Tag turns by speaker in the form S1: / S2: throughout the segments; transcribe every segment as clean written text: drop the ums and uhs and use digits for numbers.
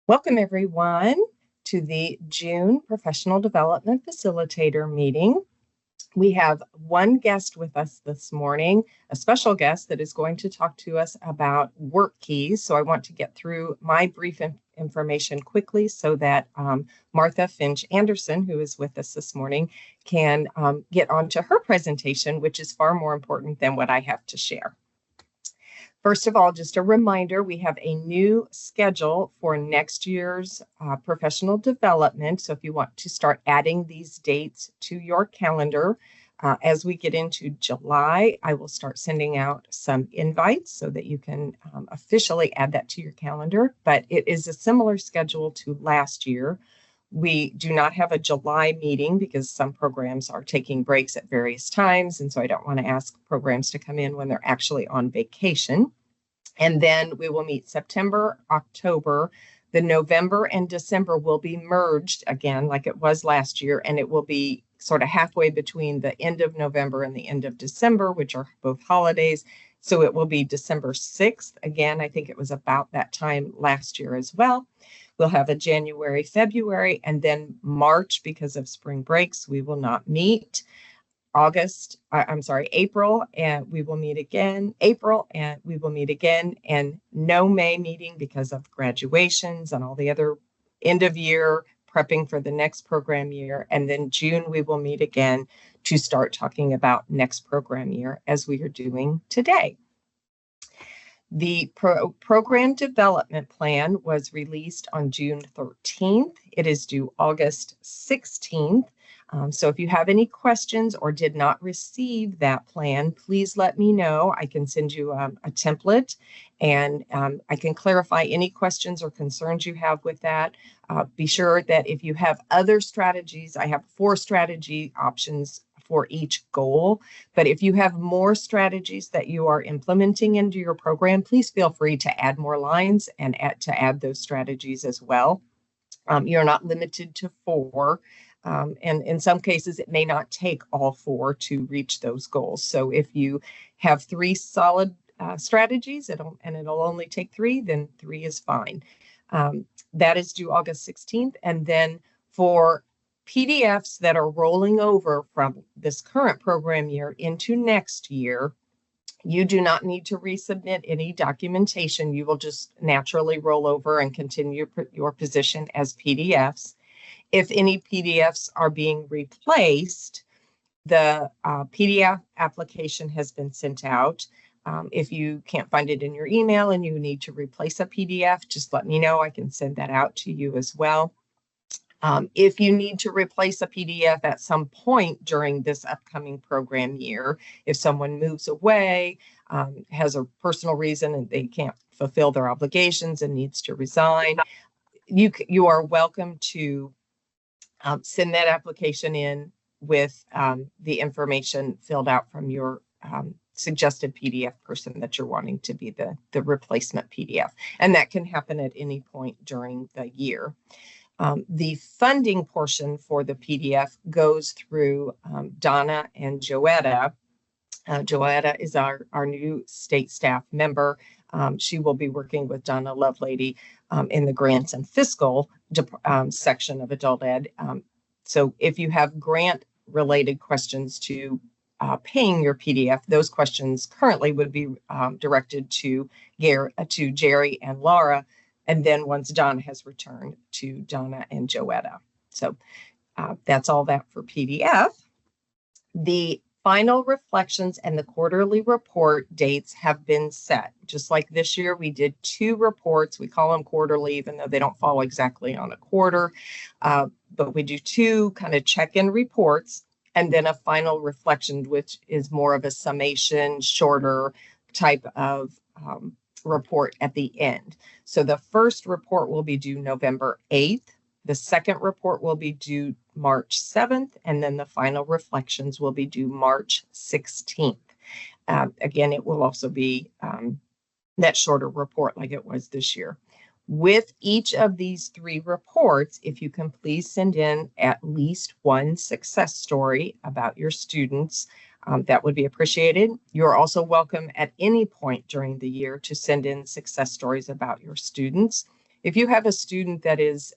S1: Welcome, everyone, to the June Professional Development Facilitator meeting. We have one guest with us this morning, a special guest that is going to talk to us about work keys. So I want to get through my brief information quickly so that Martha Finch Anderson, who is with us this morning, can get on to her presentation, which is far more important than what I have to share. First of all, just a reminder, we have a new schedule for next year's professional development. So if you want to start adding these dates to your calendar, as we get into July, I will start sending out some invites so that you can officially add that to your calendar. But it is a similar schedule to last year. We do not have a July meeting because some programs are taking breaks at various times. And so I don't want to ask programs to come in when they're actually on vacation. And then we will meet September, October. The November and December will be merged again, like it was last year. And it will be sort of halfway between the end of November and the end of December, which are both holidays. So it will be December 6th. Again, I think it was about that time last year as well. We'll have a January, February, and then March, because of spring breaks, we will not meet. April, and we will meet again. April, and we will meet again. And no May meeting because of graduations and all the other end of year prepping for the next program year. And then June, we will meet again to start talking about next program year as we are doing today. The program development plan was released on June 13th. It is due August 16th. So if you have any questions or did not receive that plan, please let me know. I can send you a template, and I can clarify any questions or concerns you have with that. Be sure that if you have other strategies, I have 4 strategy options for each goal. But if you have more strategies that you are implementing into your program, please feel free to add more lines and add those strategies as well. You're not limited to 4. And in some cases, it may not take all 4 to reach those goals. So if you have 3 solid strategies, it'll only take 3, then 3 is fine. That is due August 16th. And then for PDFs that are rolling over from this current program year into next year, you do not need to resubmit any documentation. You will just naturally roll over and continue your position as PDFs. If any PDFs are being replaced, the PDF application has been sent out. If you can't find it in your email and you need to replace a PDF, just let me know. I can send that out to you as well. If you need to replace a PDF at some point during this upcoming program year, if someone moves away, has a personal reason and they can't fulfill their obligations and needs to resign, you are welcome to send that application in with the information filled out from your suggested PDF person that you're wanting to be the replacement PDF. And that can happen at any point during the year. The funding portion for the PDF goes through Donna and Joetta. Joetta is our new state staff member. She will be working with Donna Lovelady in the grants and fiscal section of Adult Ed. So if you have grant-related questions to paying your PDF, those questions currently would be directed to Jerry and Laura. And then once Donna has returned, to Donna and Joetta. So that's all that for PDF. The final reflections and the quarterly report dates have been set. Just like this year, we did 2 reports. We call them quarterly, even though they don't fall exactly on a quarter. But we do 2 kind of check-in reports and then a final reflection, which is more of a summation, shorter type of report at the end. So the first report will be due November 8th. The second report will be due March 7th. And then the final reflections will be due March 16th. Again, it will also be that shorter report like it was this year. With each of these 3 reports, if you can please send in at least 1 success story about your students, that would be appreciated. You're also welcome at any point during the year to send in success stories about your students. if you have a student that is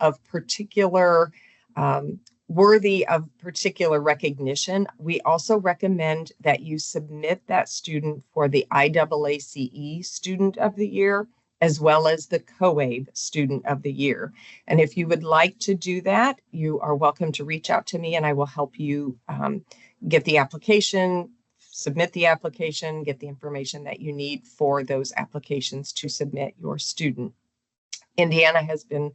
S1: of particular worthy of particular recognition, we also recommend that you submit that student for the IAACE Student of the Year, as well as the COABE Student of the Year. And if you would like to do that, you are welcome to reach out to me and I will help you get the application, submit the application, get the information that you need for those applications to submit your student. Indiana has been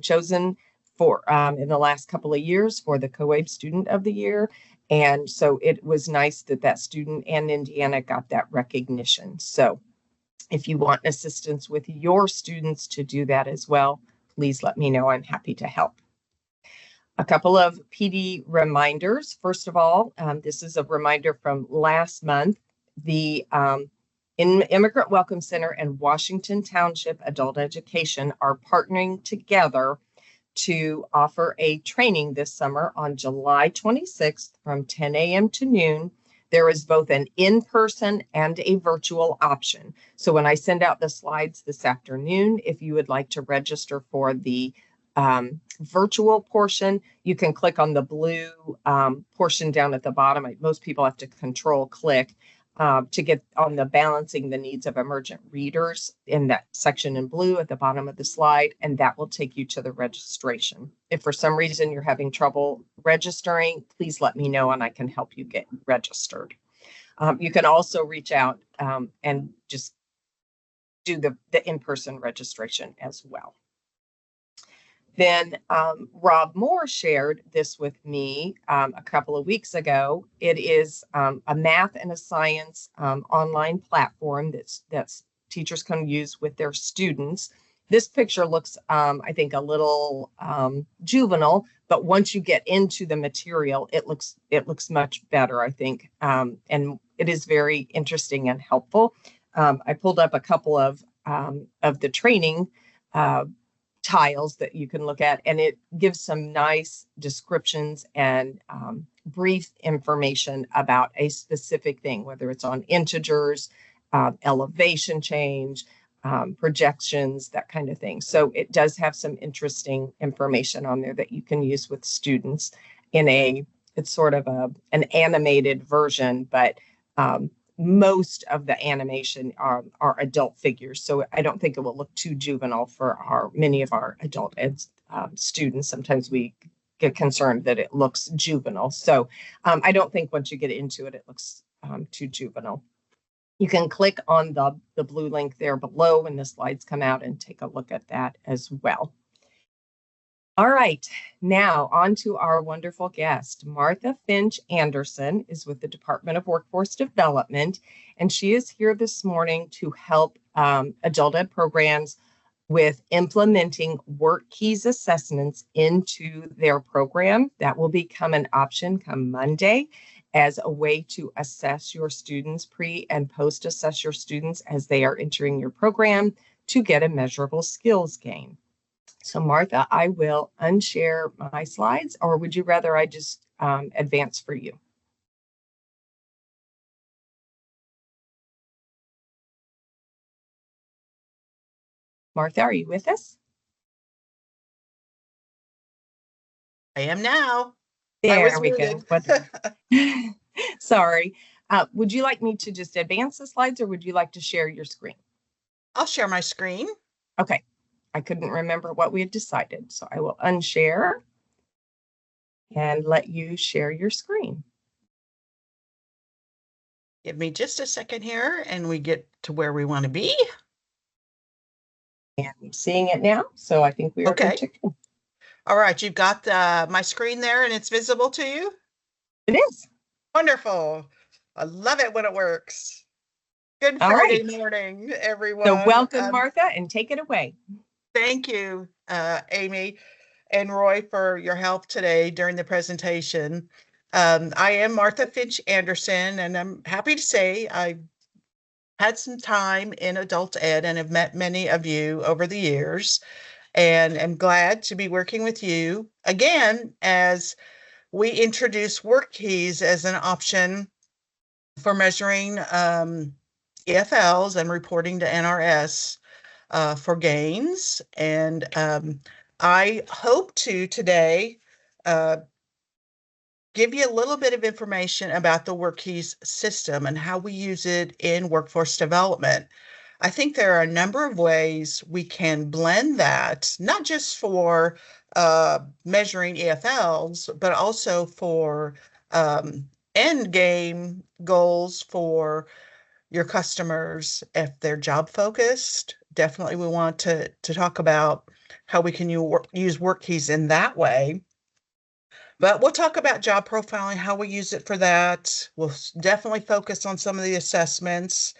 S1: chosen for in the last couple of years for the COABE Student of the Year. And so it was nice that that student and Indiana got that recognition. So if you want assistance with your students to do that as well, please let me know. I'm happy to help. A couple of PD reminders. First of all, this is a reminder from last month. The Immigrant Welcome Center and Washington Township Adult Education are partnering together to offer a training this summer on July 26th from 10 a.m. to noon. There is both an in-person and a virtual option. So when I send out the slides this afternoon, if you would like to register for the virtual portion, you can click on the blue portion down at the bottom. Most people have to control click to get on the balancing the needs of emergent readers in that section in blue at the bottom of the slide, and that will take you to the registration. If for some reason you're having trouble registering, please let me know and I can help you get registered. You can also reach out and just do the in-person registration as well. Then Rob Moore shared this with me a couple of weeks ago. It is a math and a science online platform that's teachers can use with their students. This picture looks, I think, a little juvenile, but once you get into the material, it looks much better, I think, and it is very interesting and helpful. I pulled up a couple of the training tiles that you can look at, and it gives some nice descriptions and brief information about a specific thing, whether it's on integers, elevation change, projections, that kind of thing. So it does have some interesting information on there that you can use with students it's sort of an animated version, but most of the animation are adult figures. So I don't think it will look too juvenile for many of our adult ed students. Sometimes we get concerned that it looks juvenile. So I don't think once you get into it, it looks too juvenile. You can click on the blue link there below when the slides come out and take a look at that as well. All right, now on to our wonderful guest. Martha Finch Anderson is with the Department of Workforce Development, and she is here this morning to help adult ed programs with implementing work keys assessments into their program. That will become an option come Monday as a way to assess your students, pre and post assess your students as they are entering your program to get a measurable skills gain. So Martha, I will unshare my slides, or would you rather I just advance for you? Martha, are you with us?
S2: I am now.
S1: There we go. Sorry. Would you like me to just advance the slides, or would you like to share your screen?
S2: I'll share my screen.
S1: Okay. I couldn't remember what we had decided, so I will unshare and let you share your screen.
S2: Give me just a second here and we get to where we want to be.
S1: And I'm seeing it now, so I think we are good to go.
S2: All right, you've got my screen there and it's visible to you?
S1: It is.
S2: Wonderful. I love it when it works. Good Friday morning, everyone.
S1: So welcome, Martha, and take it away.
S2: Thank you, Amy and Roy, for your help today during the presentation. I am Martha Finch Anderson, and I'm happy to say I've had some time in adult ed and have met many of you over the years, and I'm glad to be working with you again as we introduce work keys as an option for measuring EFLs and reporting to NRS. for gains. And I hope to today uh, give you a little bit of information about the WorkKeys system and how we use it in workforce development. I think there are a number of ways we can blend that, not just for measuring EFLs, but also for end game goals for your customers if they're job focused. Definitely, we want to talk about how we can use WorkKeys in that way. But we'll talk about job profiling, how we use it for that. We'll definitely focus on some of the assessments.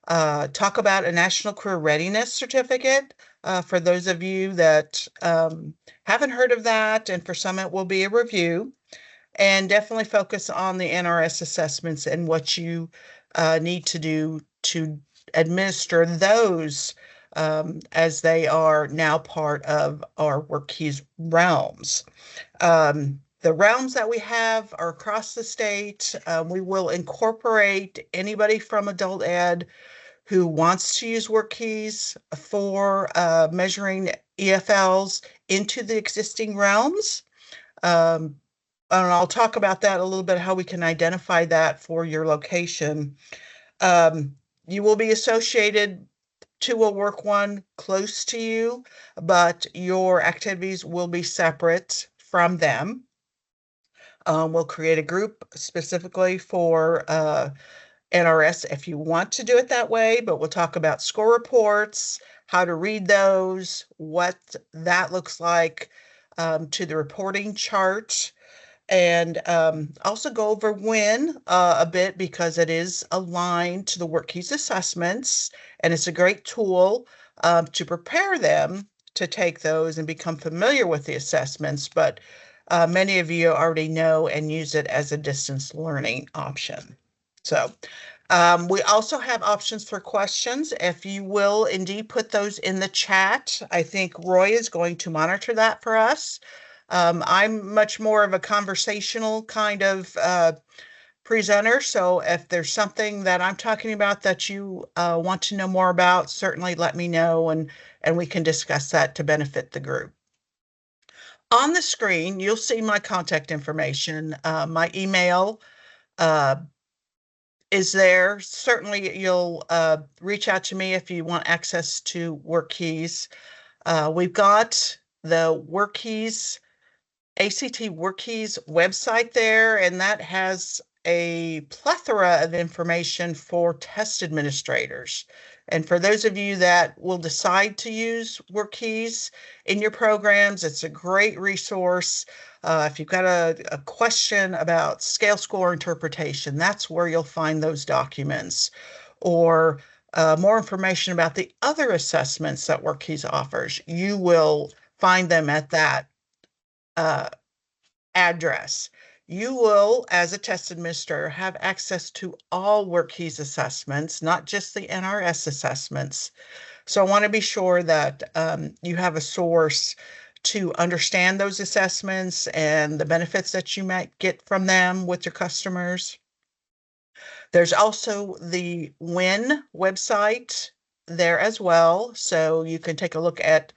S2: Talk about a National Career Readiness Certificate for those of you that haven't heard of that, and for some it will be a review. And definitely focus on the NRS assessments and what you need to do to administer those as they are now part of our WorkKeys realms. The realms that we have are across the state. We will incorporate anybody from adult ed who wants to use WorkKeys for measuring EFLs into the existing realms. Um, and I'll talk about that a little bit, how we can identify that for your location. You will be associated to a work one close to you, but your activities will be separate from them. We'll create a group specifically for NRS if you want to do it that way, but we'll talk about score reports, how to read those, what that looks like to the reporting chart, and also go over WIN a bit because it is aligned to the WorkKeys assessments, and it's a great tool to prepare them to take those and become familiar with the assessments. But many of you already know and use it as a distance learning option. So we also have options for questions. If you will indeed put those in the chat, I think Roy is going to monitor that for us. I'm much more of a conversational kind of presenter. So if there's something that I'm talking about that you want to know more about, certainly let me know and we can discuss that to benefit the group. On the screen, you'll see my contact information. My email is there. Certainly, you'll reach out to me if you want access to WorkKeys. We've got the WorkKeys ACT WorkKeys website there, and that has a plethora of information for test administrators. And for those of you that will decide to use WorkKeys in your programs, it's a great resource. If you've got a question about scale score interpretation, that's where you'll find those documents. Or more information about the other assessments that WorkKeys offers, you will find them at that address. You will, as a test administrator, have access to all WorkKeys assessments, not just the NRS assessments. So I want to be sure that you have a source to understand those assessments and the benefits that you might get from them with your customers. There's also the WIN website there as well. So you can take a look at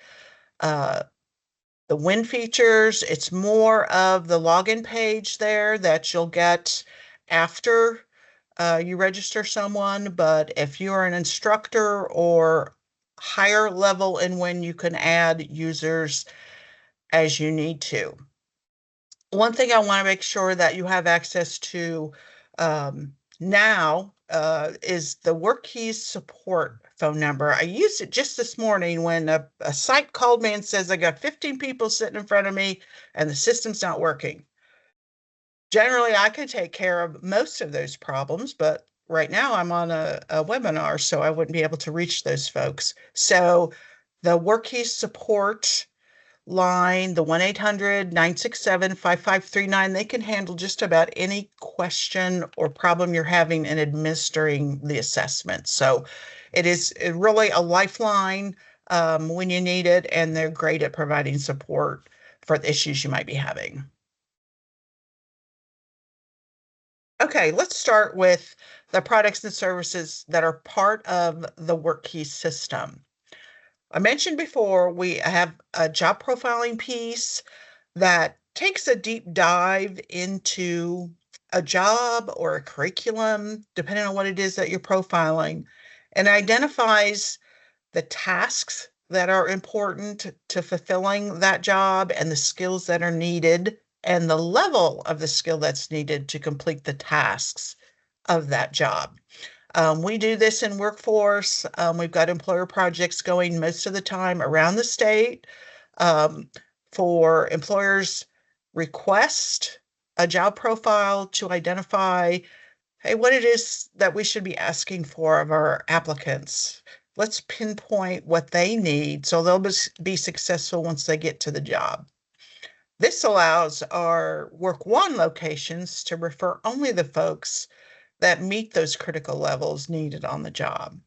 S2: the WIN features. It's more of the login page there that you'll get after you register someone. But if you're an instructor or higher level in WIN, you can add users as you need to. One thing I want to make sure that you have access to now is the WorkKeys support phone number. I used it just this morning when a site called me and says, I got 15 people sitting in front of me and the system's not working. Generally, I can take care of most of those problems, but right now I'm on a webinar, so I wouldn't be able to reach those folks. So the WorkKeys support line, the 1-800-967-5539, they can handle just about any question or problem you're having in administering the assessment. So it is really a lifeline when you need it, and they're great at providing support for the issues you might be having. Okay, let's start with the products and services that are part of the WorkKeys system. I mentioned before, we have a job profiling piece that takes a deep dive into a job or a curriculum, depending on what it is that you're profiling, and identifies the tasks that are important to fulfilling that job and the skills that are needed and the level of the skill that's needed to complete the tasks of that job. We do this in workforce. We've got employer projects going most of the time around the state um, for employers request a job profile to identify, hey, what it is that we should be asking for of our applicants. Let's pinpoint what they need so they'll be successful once they get to the job. This allows our Work One locations to refer only the folks that meet those critical levels needed on the job.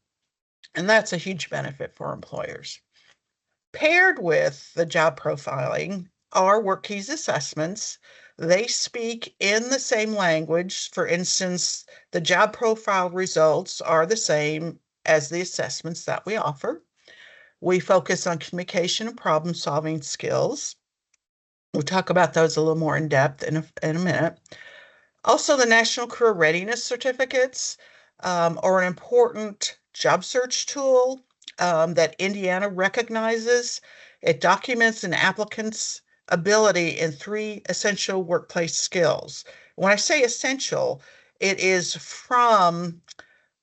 S2: And that's a huge benefit for employers. Paired with the job profiling are WorkKeys assessments. They speak in the same language. For instance, the job profile results are the same as the assessments that we offer. We focus on communication and problem solving skills. We'll talk about those a little more in depth in a minute. Also, the National Career Readiness Certificates are an important job search tool that Indiana recognizes. It documents an applicant's ability in 3 essential workplace skills. When I say essential, it is from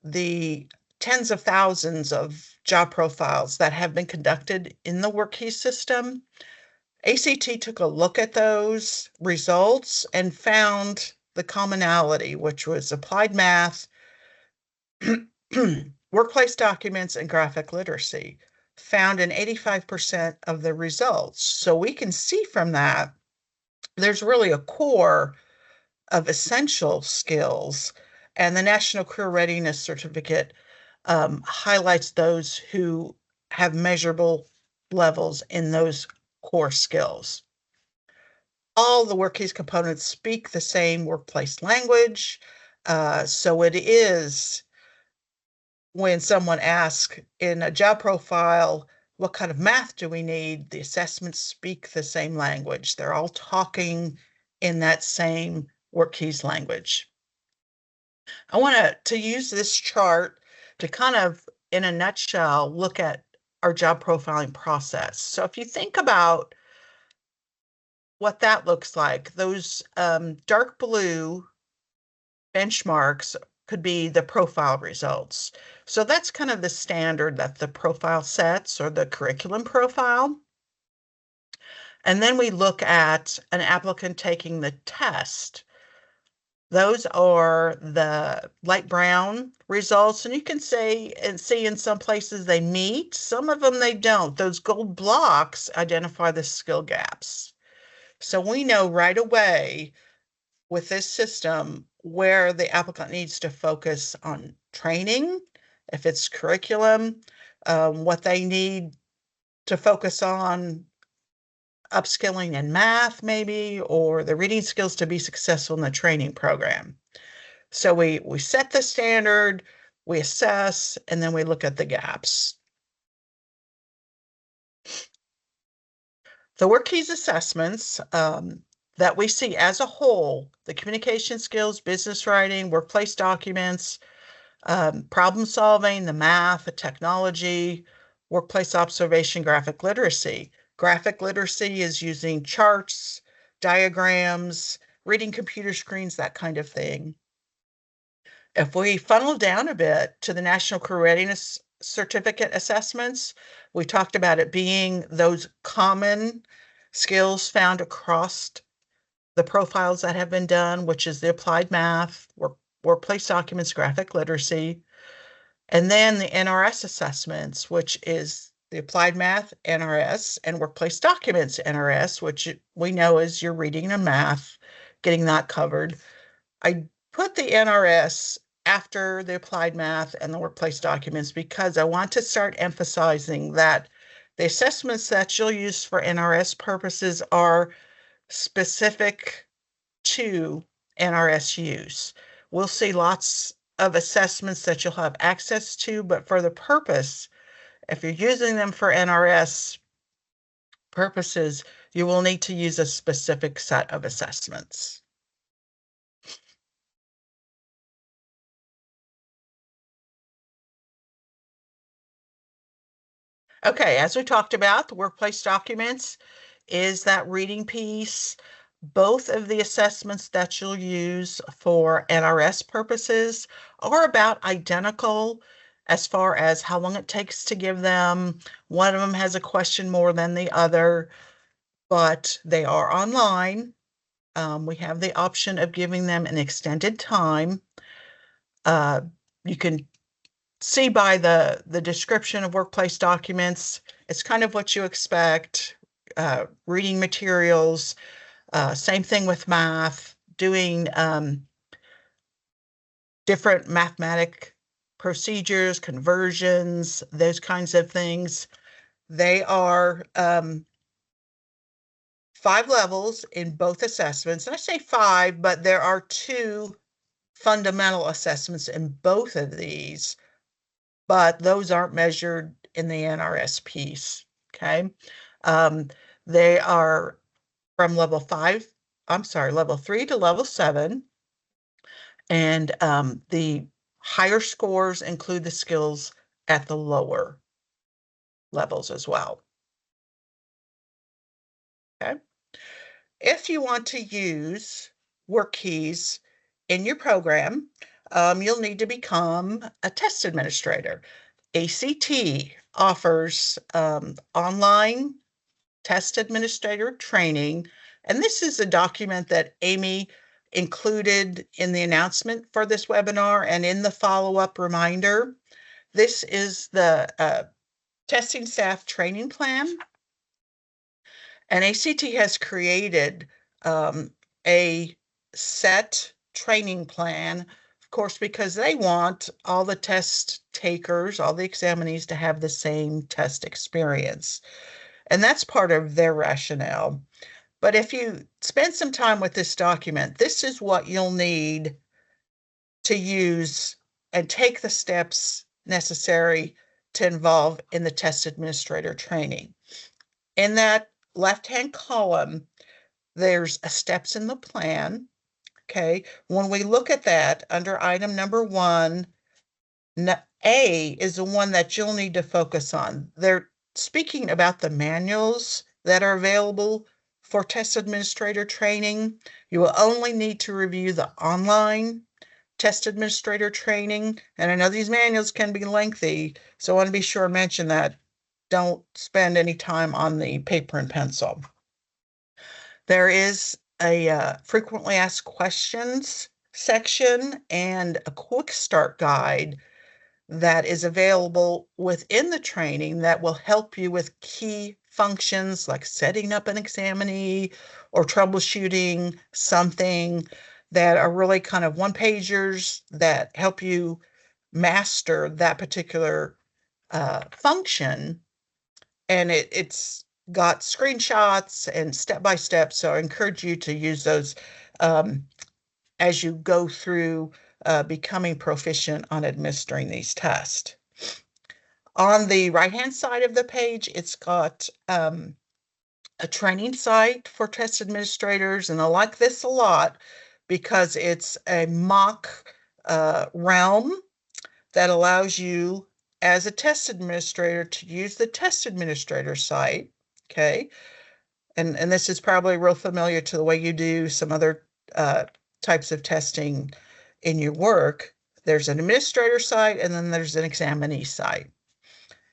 S2: the tens of thousands of job profiles that have been conducted in the WorkKey system. ACT took a look at those results and found the commonality, which was applied math, workplace documents, and graphic literacy, found in 85% of the results. So we can see from that there's really a core of essential skills, and the National Career Readiness Certificate highlights those who have measurable levels in those core skills. All the WorkKeys components speak the same workplace language. So it is when someone asks in a job profile, what kind of math do we need? The assessments speak the same language. They're all talking in that same WorkKeys language. I want to use this chart to kind of, in a nutshell, look at our job profiling process. So if you think about what that looks like, those dark blue benchmarks could be the profile results. So that's kind of the standard that the profile sets, or the curriculum profile. And then we look at an applicant taking the test. Those are the light brown results, and you can say and see in some places they meet, some of them they don't. Those gold blocks identify the skill gaps. So we know right away with this system where the applicant needs to focus on training, if it's curriculum, what they need to focus on, upskilling in math maybe, or the reading skills to be successful in the training program. So we set the standard, we assess, and then we look at the gaps. The WorkKeys assessments that we see as a whole, the communication skills, business writing, workplace documents, problem solving, the math, the technology, workplace observation, graphic literacy. Graphic literacy is using charts, diagrams, reading computer screens, that kind of thing. If we funnel down a bit to the National Career Readiness Certificate assessments, we talked about it being those common skills found across the profiles that have been done, which is the applied math, workplace documents, graphic literacy, and then the NRS assessments, which is the applied math NRS and workplace documents NRS, which we know is your reading and math, getting that covered. I put the NRS after the applied math and the workplace documents because I want to start emphasizing that the assessments that you'll use for NRS purposes are specific to NRS use. We'll see lots of assessments that you'll have access to, but for the purpose If you're using them for NRS purposes, you will need to use a specific set of assessments. Okay, as we talked about, the workplace documents is that reading piece. Both of the assessments that you'll use for NRS purposes are about identical as far as how long it takes to give them. One of them has a question more than the other, but they are online. We have the option of giving them an extended time. You can see by the description of workplace documents, it's kind of what you expect. Reading materials, same thing with math, doing different mathematic procedures, conversions, those kinds of things. They are 5 levels in both assessments. And I say 5, but there are 2 fundamental assessments in both of these, but those aren't measured in the NRS piece, okay? They are from level 3 to level 7, and the higher scores include the skills at the lower levels as well, okay? If you want to use WorkKeys in your program, you'll need to become a test administrator. ACT offers online test administrator training, and this is a document that Amy included in the announcement for this webinar and in the follow-up reminder. This is the testing staff training plan, and ACT has created a set training plan, of course, because they want all the test takers, all the examinees to have the same test experience. And that's part of their rationale. But if you spend some time with this document, this is what you'll need to use and take the steps necessary to involve in the test administrator training. In that left-hand column, there's steps in the plan. Okay, when we look at that under item number 1, A is the one that you'll need to focus on. They're speaking about the manuals that are available for test administrator training. You will only need to review the online test administrator training. And I know these manuals can be lengthy, so I want to be sure to mention that. Don't spend any time on the paper and pencil. There is a frequently asked questions section and a quick start guide that is available within the training that will help you with key functions like setting up an examinee or troubleshooting something, that are really kind of one-pagers that help you master that particular function. And it's got screenshots and step-by-step, so I encourage you to use those as you go through becoming proficient on administering these tests. On the right-hand side of the page, it's got a training site for test administrators, and I like this a lot because it's a mock realm that allows you as a test administrator to use the test administrator site, okay? And this is probably real familiar to the way you do some other types of testing in your work. There's an administrator site and then there's an examinee site.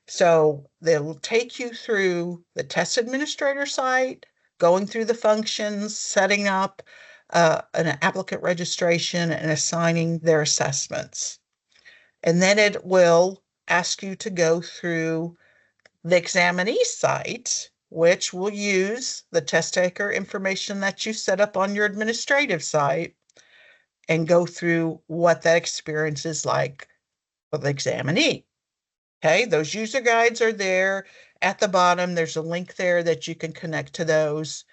S2: So they'll take you through the test administrator site, going through the functions, setting up an applicant registration and assigning their assessments. And then it will ask you to go through the examinee site, which will use the test taker information that you set up on your administrative site and go through what that experience is like for the examinee. Okay, those user guides are there. At the bottom, there's a link there that you can connect to those.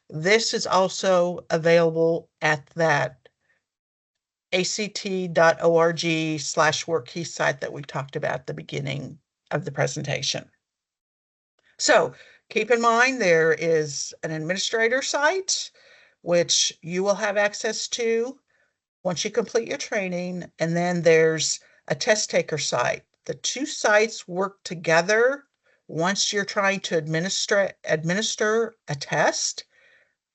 S2: This is also available at that act.org/workkey site that we talked about at the beginning of the presentation. So keep in mind there is an administrator site, which you will have access to once you complete your training, and then there's a test taker site. The two sites work together once you're trying to administer a test.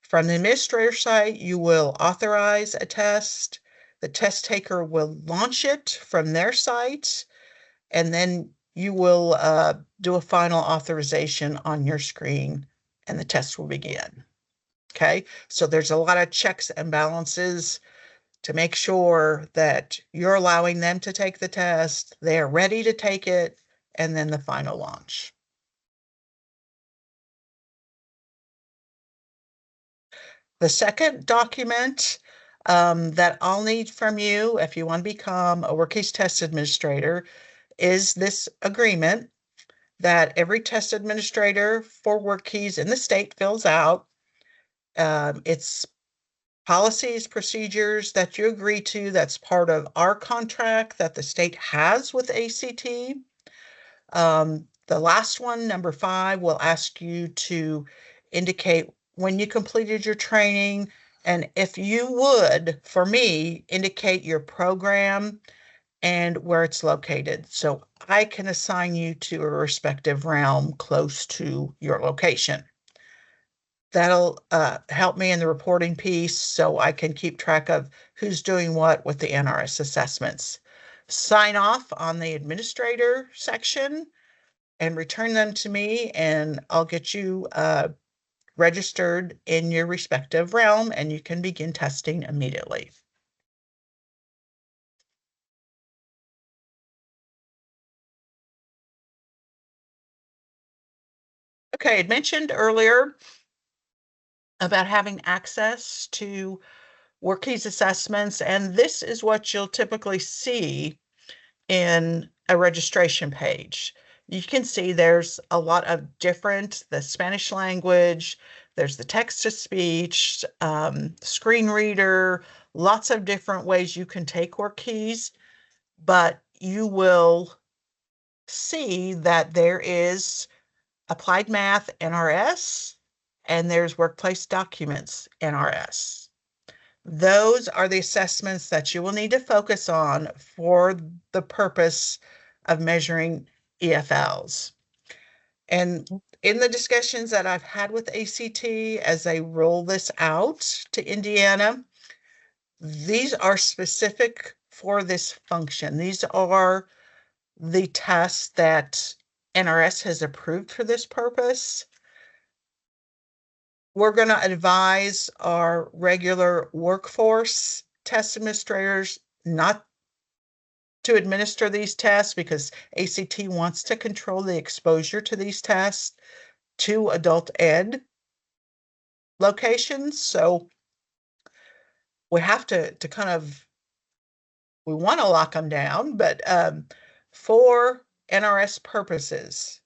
S2: From the administrator site, you will authorize a test. The test taker will launch it from their site, and then you will do a final authorization on your screen, and the test will begin. Okay, so there's a lot of checks and balances to make sure that you're allowing them to take the test, they are ready to take it, and then the final launch. The second document that I'll need from you if you want to become a WorkCase test administrator is this agreement that every test administrator for WorkKeys in the state fills out. It's policies, procedures that you agree to. That's part of our contract that the state has with ACT. The last one, number 5, will ask you to indicate when you completed your training, and if you would, for me, indicate your program and where it's located, so I can assign you to a respective realm close to your location. That'll help me in the reporting piece so I can keep track of who's doing what with the NRS assessments. Sign off on the administrator section and return them to me, and I'll get you registered in your respective realm, and you can begin testing immediately. Okay, I mentioned earlier about having access to WorkKeys assessments, and this is what you'll typically see in a registration page. You can see there's a lot of the Spanish language, there's the text-to-speech, screen reader, lots of different ways you can take WorkKeys, but you will see that there is Applied Math NRS, and there's Workplace Documents NRS. Those are the assessments that you will need to focus on for the purpose of measuring EFLs. And in the discussions that I've had with ACT as they roll this out to Indiana, these are specific for this function. These are the tests that NRS has approved for this purpose. We're going to advise our regular workforce test administrators not to administer these tests because ACT wants to control the exposure to these tests to adult ed locations. So we have to kind of, we want to lock them down, but for NRS purposes,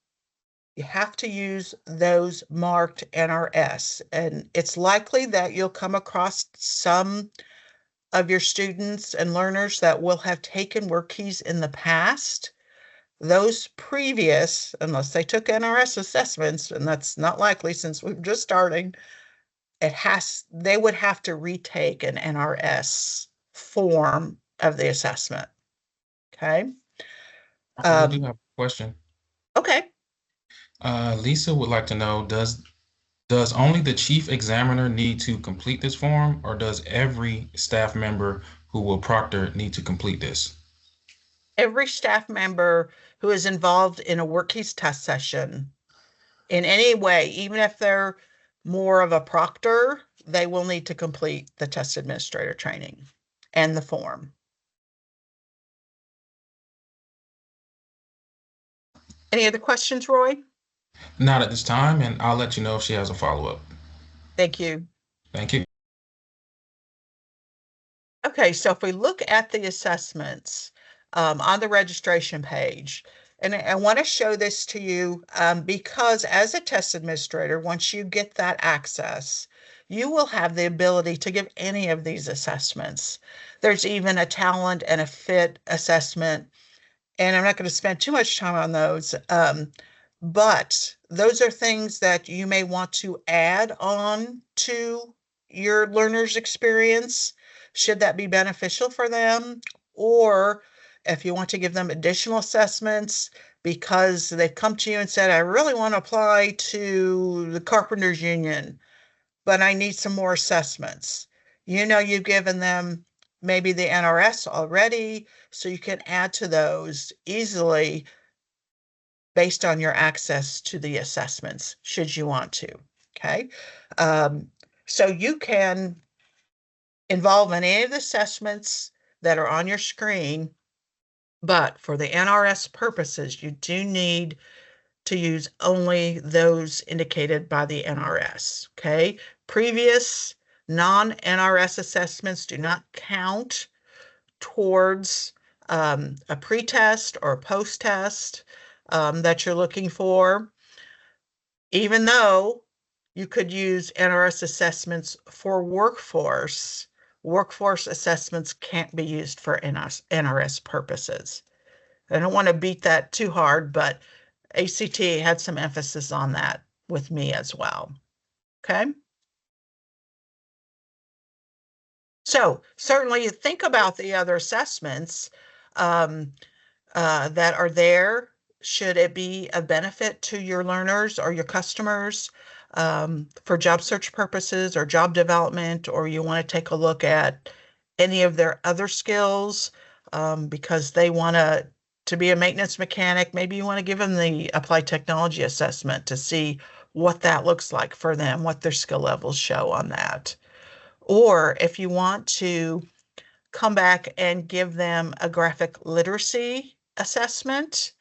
S2: you have to use those marked NRS. And it's likely that you'll come across some of your students and learners that will have taken WorkKeys in the past. Those previous, unless they took NRS assessments, and that's not likely since we're just starting, they would have to retake an NRS form of the assessment. Okay.
S3: I do have a question.
S2: Okay.
S3: Lisa would like to know, does only the chief examiner need to complete this form, or does every staff member who will proctor need to complete this?
S2: Every staff member who is involved in a WorkKeys test session in any way, even if they're more of a proctor, they will need to complete the test administrator training and the form. Any other questions, Roy?
S3: Not at this time, and I'll let you know if she has a follow-up.
S2: Thank you.
S3: Thank you.
S2: Okay, so if we look at the assessments on the registration page, and I want to show this to you because as a test administrator, once you get that access, you will have the ability to give any of these assessments. There's even a talent and a fit assessment, and I'm not going to spend too much time on those. But those are things that you may want to add on to your learner's experience, should that be beneficial for them, or if you want to give them additional assessments because they've come to you and said, I really want to apply to the Carpenters Union, but I need some more assessments. You've given them maybe the NRS already, so you can add to those easily based on your access to the assessments, should you want to. Okay. So you can involve in any of the assessments that are on your screen, but for the NRS purposes, you do need to use only those indicated by the NRS. Okay. Previous non-NRS assessments do not count towards a pre-test or a post-test that you're looking for, even though you could use NRS assessments for workforce. Workforce assessments can't be used for NRS purposes. I don't want to beat that too hard, but ACT had some emphasis on that with me as well. Okay. So certainly think about the other assessments that are there. Should it be a benefit to your learners or your customers for job search purposes or job development, or you want to take a look at any of their other skills because they want to be a maintenance mechanic. Maybe you want to give them the applied technology assessment to see what that looks like for them, what their skill levels show on that. Or if you want to come back and give them a graphic literacy assessment,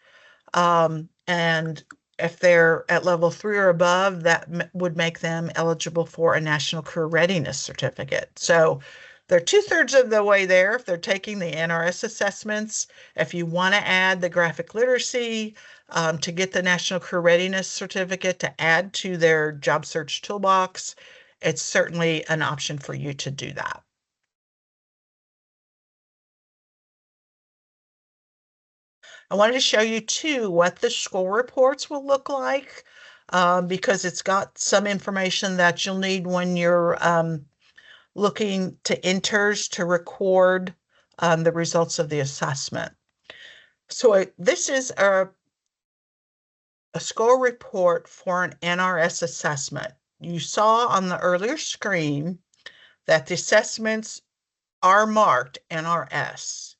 S2: and if they're at level 3 or above, that would make them eligible for a National Career Readiness Certificate. So they're 2/3 of the way there if they're taking the NRS assessments. If you want to add the graphic literacy to get the National Career Readiness Certificate to add to their job search toolbox, it's certainly an option for you to do that. I wanted to show you too what the score reports will look like because it's got some information that you'll need when you're looking to enters to record the results of the assessment. So this is a score report for an NRS assessment. You saw on the earlier screen that the assessments are marked NRS,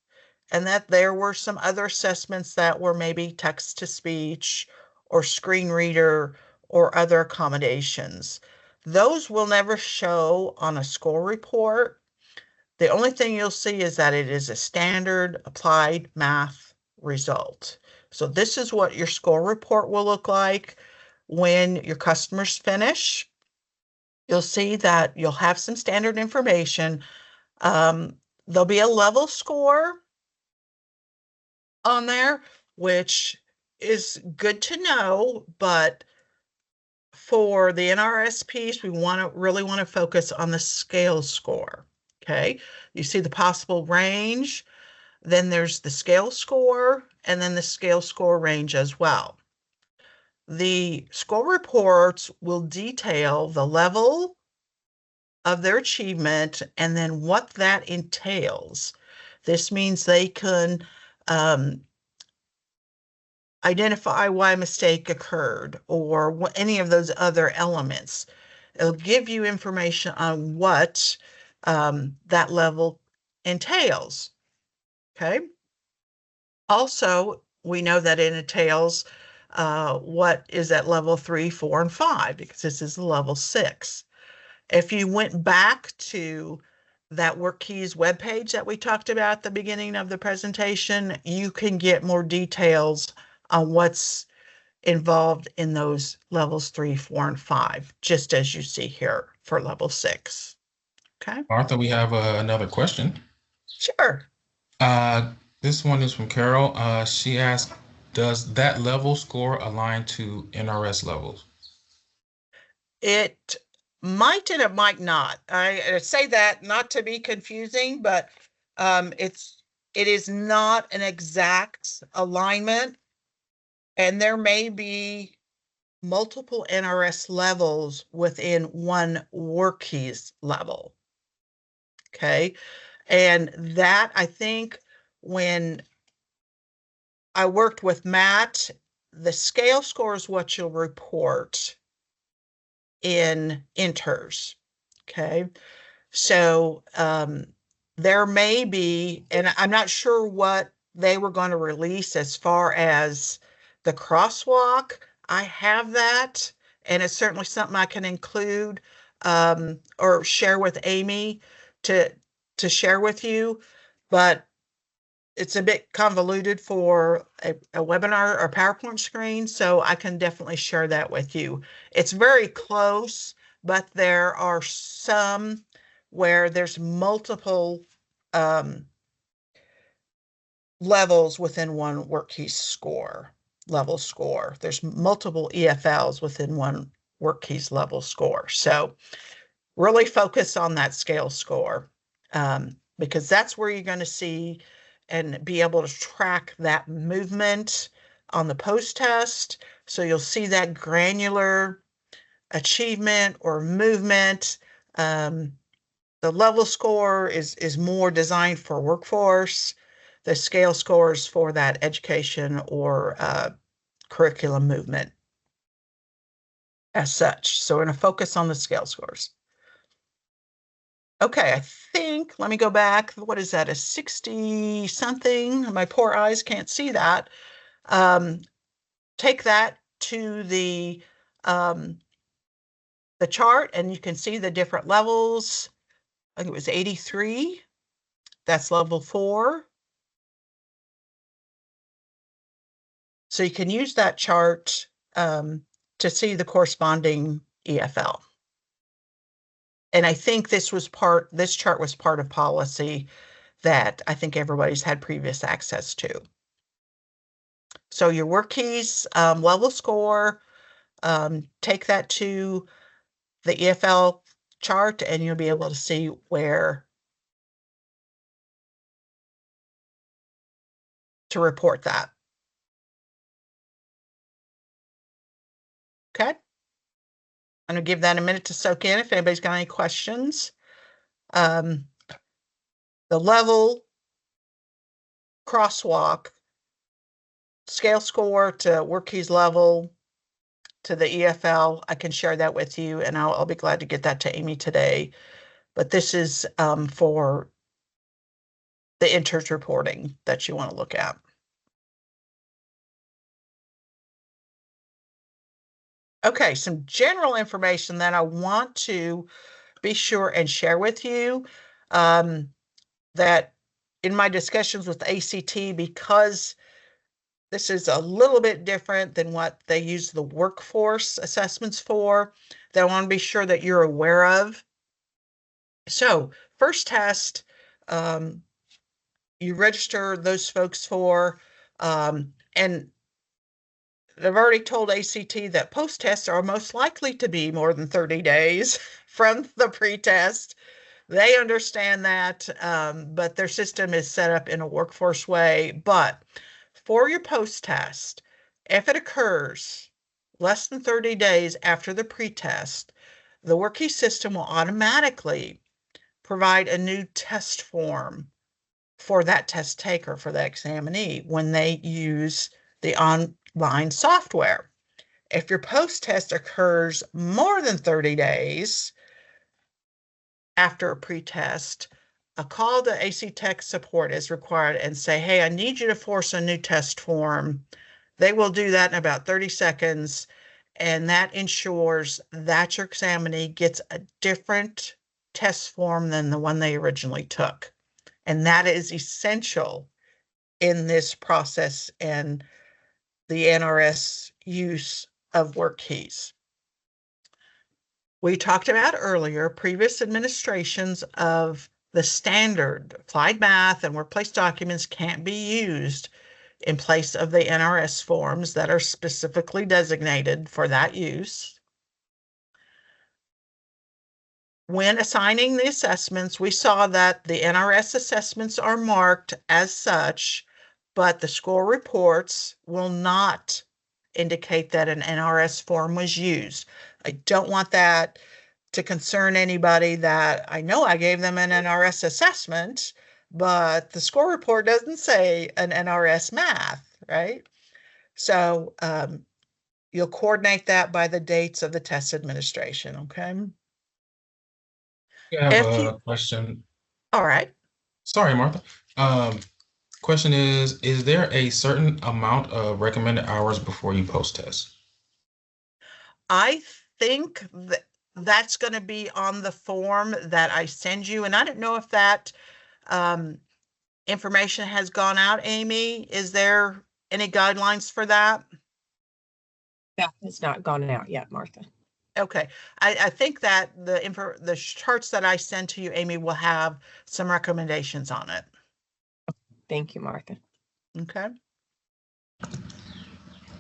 S2: and that there were some other assessments that were maybe text to speech or screen reader or other accommodations. Those will never show on a score report. The only thing you'll see is that it is a standard applied math result. So this is what your score report will look like when your customers finish. You'll see that you'll have some standard information. There'll be a level score on there, which is good to know, but for the NRS piece, we really want to focus on the scale score. Okay, you see the possible range, then there's the scale score, and then the scale score range as well. The score reports will detail the level of their achievement and then what that entails. This means they can identify why a mistake occurred or any of those other elements. It'll give you information on what that level entails. Okay. Also, we know that it entails what is at level 3, 4, and 5, because this is level 6. If you went back to that WorkKeys webpage that we talked about at the beginning of the presentation, you can get more details on what's involved in those levels 3, 4, and 5, just as you see here for level 6. Okay.
S3: Martha, we have another question.
S2: Sure.
S3: This one is from Carol. She asked, does that level score align to NRS levels?
S2: It might and it might not. I say that not to be confusing, but it it is not an exact alignment, and there may be multiple NRS levels within one WorkKeys level. Okay. And that, I think, when I worked with Matt, the scale score is what you'll report in inters. Okay. So there may be, and I'm not sure what they were going to release as far as the crosswalk. I have that, and it's certainly something I can include or share with Amy to share with you, but it's a bit convoluted for a webinar or PowerPoint screen, so I can definitely share that with you. It's very close, but there are some where there's multiple levels within one WorkKeys score, level score. There's multiple EFLs within one WorkKeys level score. So really focus on that scale score because that's where you're going to see and be able to track that movement on the post-test. So you'll see that granular achievement or movement. The level score is more designed for workforce. The scale scores for that education or curriculum movement as such. So we're going to focus on the scale scores. Okay, I think, let me go back. What is that, a 60 something? My poor eyes can't see that. Take that to the chart and you can see the different levels. I think it was 83. That's level 4. So you can use that chart to see the corresponding EFL. And I think this chart was part of policy that I think everybody's had previous access to. So your WorkKeys level score, take that to the EFL chart and you'll be able to see where to report that. Okay. I'm going to give that a minute to soak in if anybody's got any questions. The level crosswalk, scale score to WorkKeys level to the EFL, I can share that with you and I'll be glad to get that to Amy today. But this is for the inters reporting that you want to look at. Okay, some general information that I want to be sure and share with you that in my discussions with ACT, because this is a little bit different than what they use the workforce assessments for, that I want to be sure that you're aware of. So first test, you register those folks for, and I've already told ACT that post-tests are most likely to be more than 30 days from the pre-test. They understand that, but their system is set up in a workforce way. But for your post-test, if it occurs less than 30 days after the pre-test, the WorkKeys system will automatically provide a new test form for that test taker, for the examinee, when they use the online software. If your post-test occurs more than 30 days after a pre-test, a call to AC Tech support is required and say, hey, I need you to force a new test form. They will do that in about 30 seconds, and that ensures that your examinee gets a different test form than the one they originally took. And that is essential in this process and the NRS use of WorkKeys. We talked about earlier, previous administrations of the standard applied math and workplace documents can't be used in place of the NRS forms that are specifically designated for that use. when assigning the assessments, we saw that the NRS assessments are marked as such, but the score reports will not indicate that an NRS form was used. I don't want that to concern anybody that I know I gave them an NRS assessment, but the score report doesn't say an NRS math, right? So you'll coordinate that by the dates of the test administration, okay?
S3: I have
S2: If
S3: a
S2: you,
S3: question.
S2: all right.
S3: Sorry, Martha. Question is there a certain amount of recommended hours before you post test?
S2: I think that that's going to be on the form that I send you. And I don't know if that information has gone out, Amy. Is there any guidelines for that?
S1: That has not gone out yet, Martha.
S2: Okay. I think that the charts that I send to you, Amy, will have some recommendations on it.
S1: Thank you, Martha.
S2: Okay.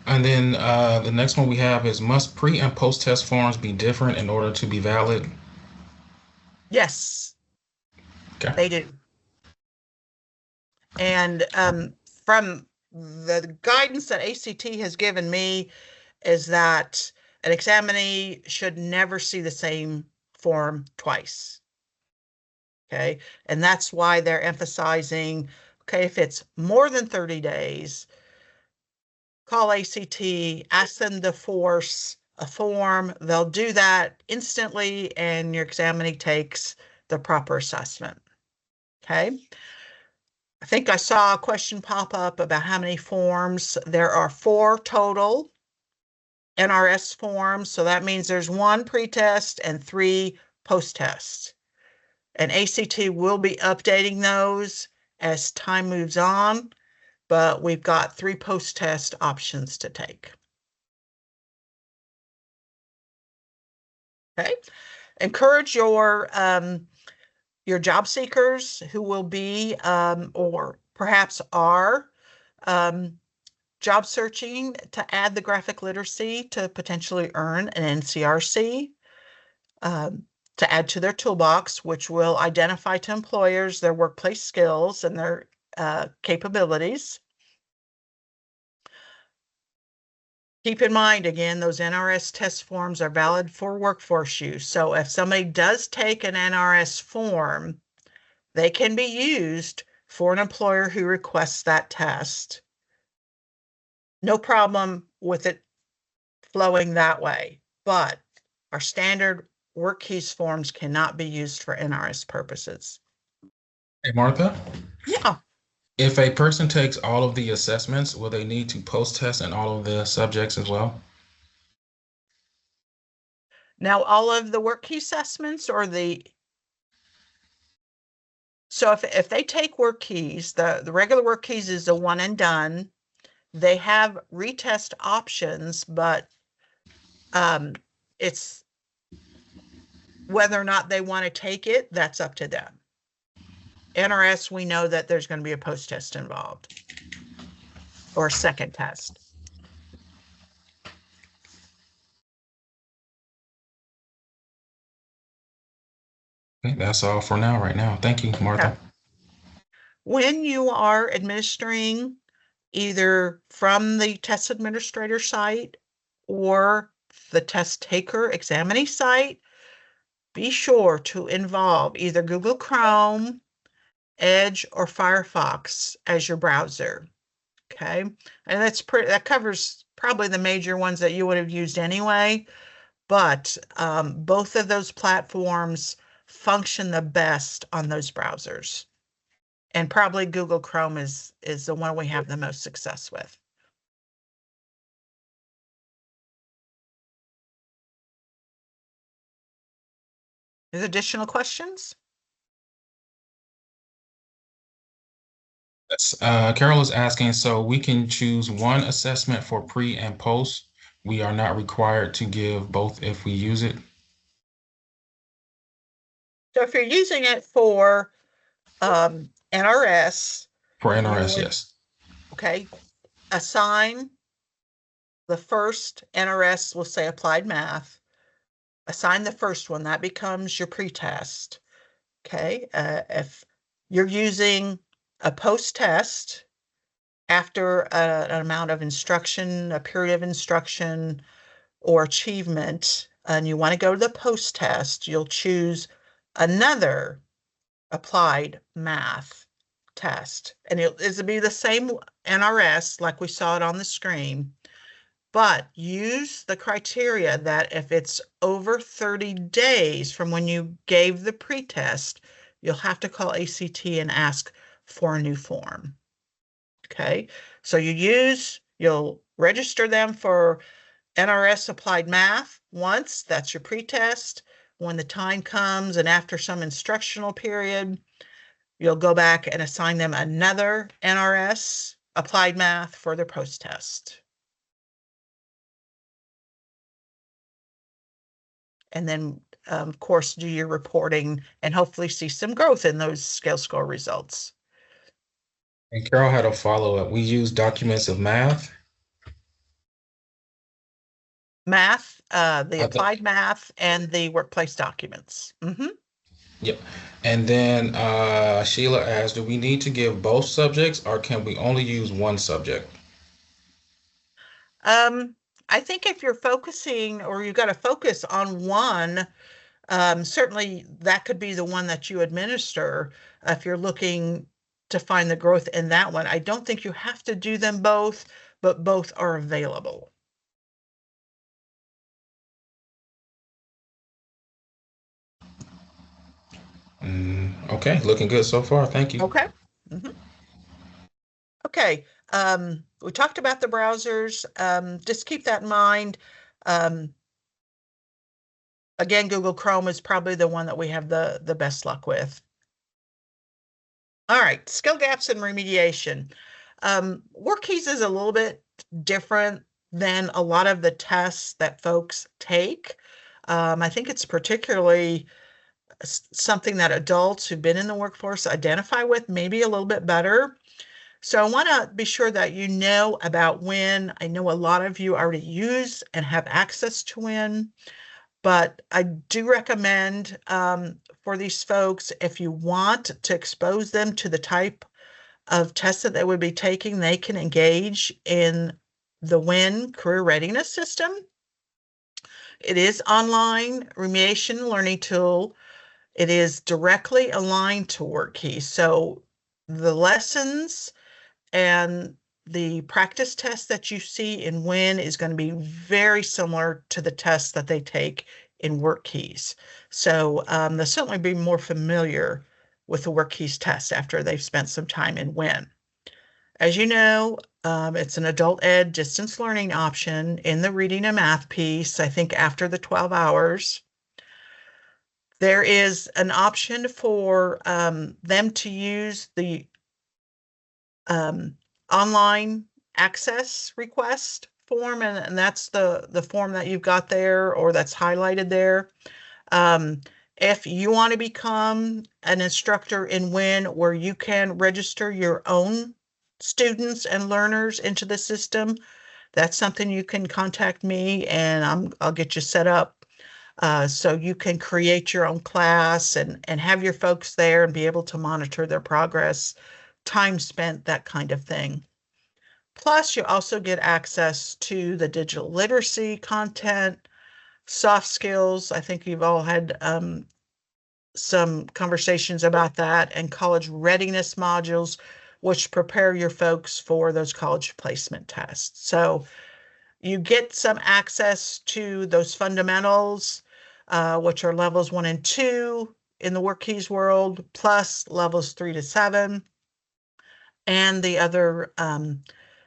S3: And then the next one we have is must pre and post test forms be different in order to be valid?
S2: Yes,
S3: Okay.
S2: they do. And from the guidance that ACT has given me is that an examinee should never see the same form twice. Okay, and that's why they're emphasizing, okay, if it's more than 30 days, call ACT, ask them to force a form. They'll do that instantly, and your examinee takes the proper assessment. Okay. I think I saw a question pop up about how many forms. There are 4 total NRS forms. So that means there's 1 pre-test and 3 post-test. And ACT will be updating those as time moves on, but we've got 3 post-test options to take. Okay. Encourage your job seekers who will be or perhaps are job searching to add the graphic literacy to potentially earn an NCRC, to add to their toolbox, which will identify to employers their workplace skills and their capabilities. Keep in mind, again, those NRS test forms are valid for workforce use. So if somebody does take an NRS form, they can be used for an employer who requests that test. No problem with it flowing that way, but our standard work keys forms cannot be used for NRS purposes.
S3: Hey, Martha,
S2: Yeah.
S3: if a person takes all of the assessments, will they need to post test in all of the subjects as well?
S2: Now, all of the work key assessments or so if they take work keys, the regular work keys is a one and done. They have retest options, but it's whether or not they want to take it, that's up to them. NRS, we know that there's going to be a post test involved or a second test.
S3: Okay, that's all for now, right now. Thank you, Martha.
S2: Okay. When you are administering either from the test administrator site or the test taker examinee site, be sure to involve either Google Chrome, Edge, or Firefox as your browser. Okay, and that covers probably the major ones that you would have used anyway, but both of those platforms function the best on those browsers. And probably Google Chrome is the one we have the most success with. Is additional questions?
S3: Yes, Carol is asking, so we can choose one assessment for pre and post. We are not required to give both if we use it.
S2: So if you're using it for NRS,
S3: For NRS,
S2: would,
S3: yes.
S2: okay, assign the first NRS, will say applied math. assign the first one. That becomes your pretest. Okay, if you're using a post-test after an amount of instruction, a period of instruction or achievement, and you want to go to the post-test, you'll choose another applied math test. And it'll be the same NRS like we saw it on the screen, but use the criteria that if it's over 30 days from when you gave the pretest, you'll have to call ACT and ask for a new form. Okay, so you'll register them for NRS Applied Math once, that's your pretest. When the time comes and after some instructional period, you'll go back and assign them another NRS Applied Math for their post-test. And then, of course, do your reporting and hopefully see some growth in those scale score results.
S3: And Carol had a follow-up. We use documents of math.
S2: Math, the
S3: I think,
S2: applied math and the workplace documents.
S3: yep. And then Sheila asked, do we need to give both subjects or can we only use one subject?
S2: I think if you're focusing or you've got to focus on one, certainly that could be the one that you administer if you're looking to find the growth in that one. I don't think you have to do them both, but both are available.
S3: Okay, looking good so far. Thank you.
S2: Okay. Okay, we talked about the browsers. Just keep that in mind. Again, Google Chrome is probably the one that we have the best luck with. All right, skill gaps and remediation. WorkKeys is a little bit different than a lot of the tests that folks take. I think it's particularly something that adults who've been in the workforce identify with maybe a little bit better. So I want to be sure that you know about WIN. I know a lot of you already use and have access to WIN, but I do recommend for these folks, if you want to expose them to the type of tests that they would be taking, they can engage in the WIN Career Readiness System. It is online remediation learning tool. It is directly aligned to WorkKeys. So the lessons and the practice test that you see in WIN is going to be very similar to the tests that they take in WorkKeys. So they'll certainly be more familiar with the WorkKeys test after they've spent some time in WIN. As you know, it's an adult ed distance learning option in the reading and math piece, I think after the 12 hours. There is an option for them to use the online access request form, and that's the form that you've got there or that's highlighted there. If you want to become an instructor in WIN where you can register your own students and learners into the system, that's something you can contact me and I'll get you set up so you can create your own class and have your folks there and be able to monitor their progress, time spent, that kind of thing. Plus, you also get access to the digital literacy content, soft skills. I think you've all had some conversations about that, and college readiness modules, which prepare your folks for those college placement tests. So you get some access to those fundamentals, which are levels 1 and 2 in the WorkKeys world, plus levels 3 to 7, and the other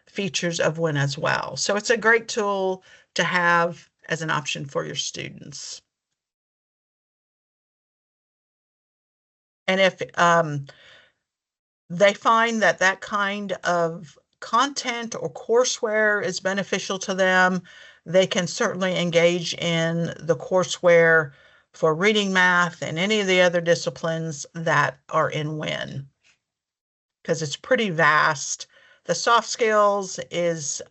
S2: features of WIN as well. So it's a great tool to have as an option for your students. And if they find that that kind of content or courseware is beneficial to them, they can certainly engage in the courseware for reading math and any of the other disciplines that are in WIN, because it's pretty vast. The soft skills is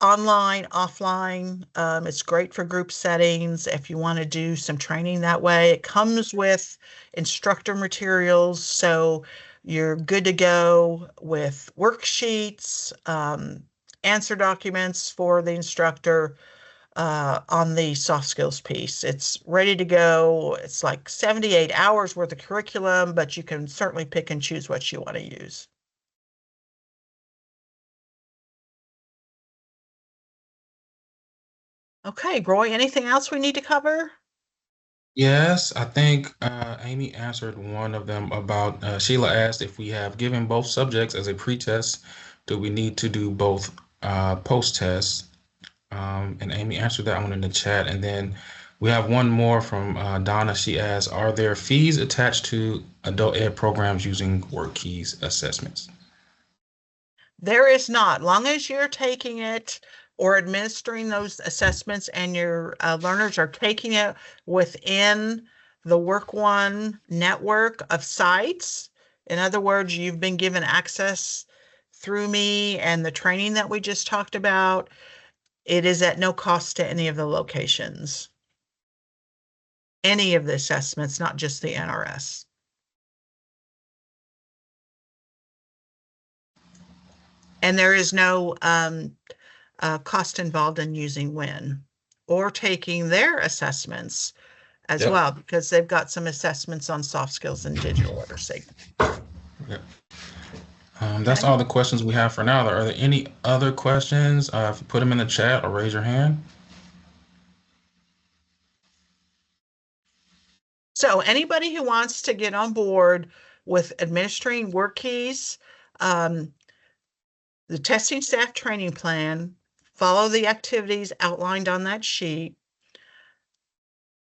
S2: online, offline. It's great for group settings if you want to do some training that way. It comes with instructor materials, so you're good to go with worksheets, answer documents for the instructor on the soft skills piece. It's ready to go. It's like 78 hours worth of curriculum, but you can certainly pick and choose what you want to use. Okay, Roy, anything else we need to cover?
S3: Yes, I think Amy answered one of them about Sheila asked if we have given both subjects as a pretest, do we need to do both post-tests? And Amy answered that one in the chat. And then we have one more from Donna. She asks, are there fees attached to adult ed programs using WorkKeys assessments?
S2: There is not. Long as you're taking it or administering those assessments and your learners are taking it within the Work One network of sites. In other words, you've been given access through me and the training that we just talked about. It is at no cost to any of the locations. Any of the assessments, not just the NRS. And there is no cost involved in using WIN or taking their assessments as
S3: Yep.
S2: well, because they've got some assessments on soft skills and digital literacy.
S3: Yep. That's all the questions we have for now. Are there any other questions? If you put them in the chat or raise your hand.
S2: So anybody who wants to get on board with administering WorkKeys, the testing staff training plan, follow the activities outlined on that sheet,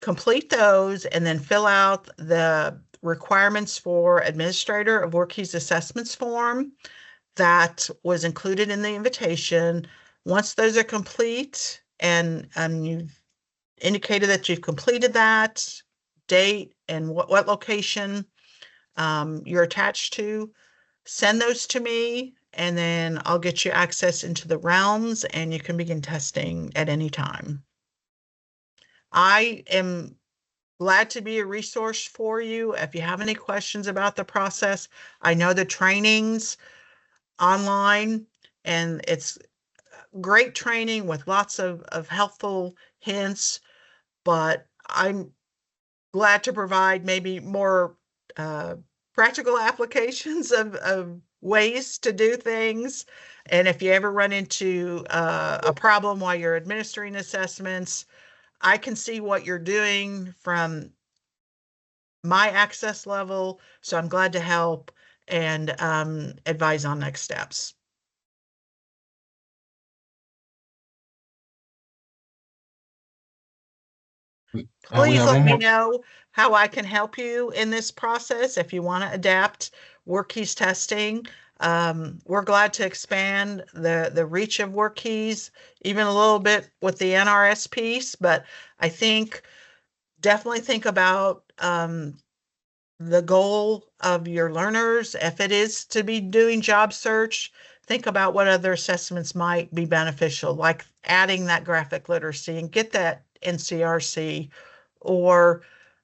S2: complete those, and then fill out the requirements for administrator of WorkKeys assessments form that was included in the invitation. Once those are complete and you've indicated that you've completed that, date and what location you're attached to, send those to me, and then I'll get you access into the realms and you can begin testing at any time. I am glad to be a resource for you. If you have any questions about the process, I know the trainings online and it's great training with lots of helpful hints, but I'm glad to provide maybe more practical applications of ways to do things. And if you ever run into a problem while you're administering assessments, I can see what you're doing from my access level. So I'm glad to help and advise on next steps. Please let me know how I can help you in this process. If you want to adapt WorkKeys testing, we're glad to expand the reach of WorkKeys, even a little bit with the NRS piece. But I think definitely think about the goal of your learners. If it is to be doing job search, think about what other assessments might be beneficial, like adding that graphic literacy and get that NCRC. Or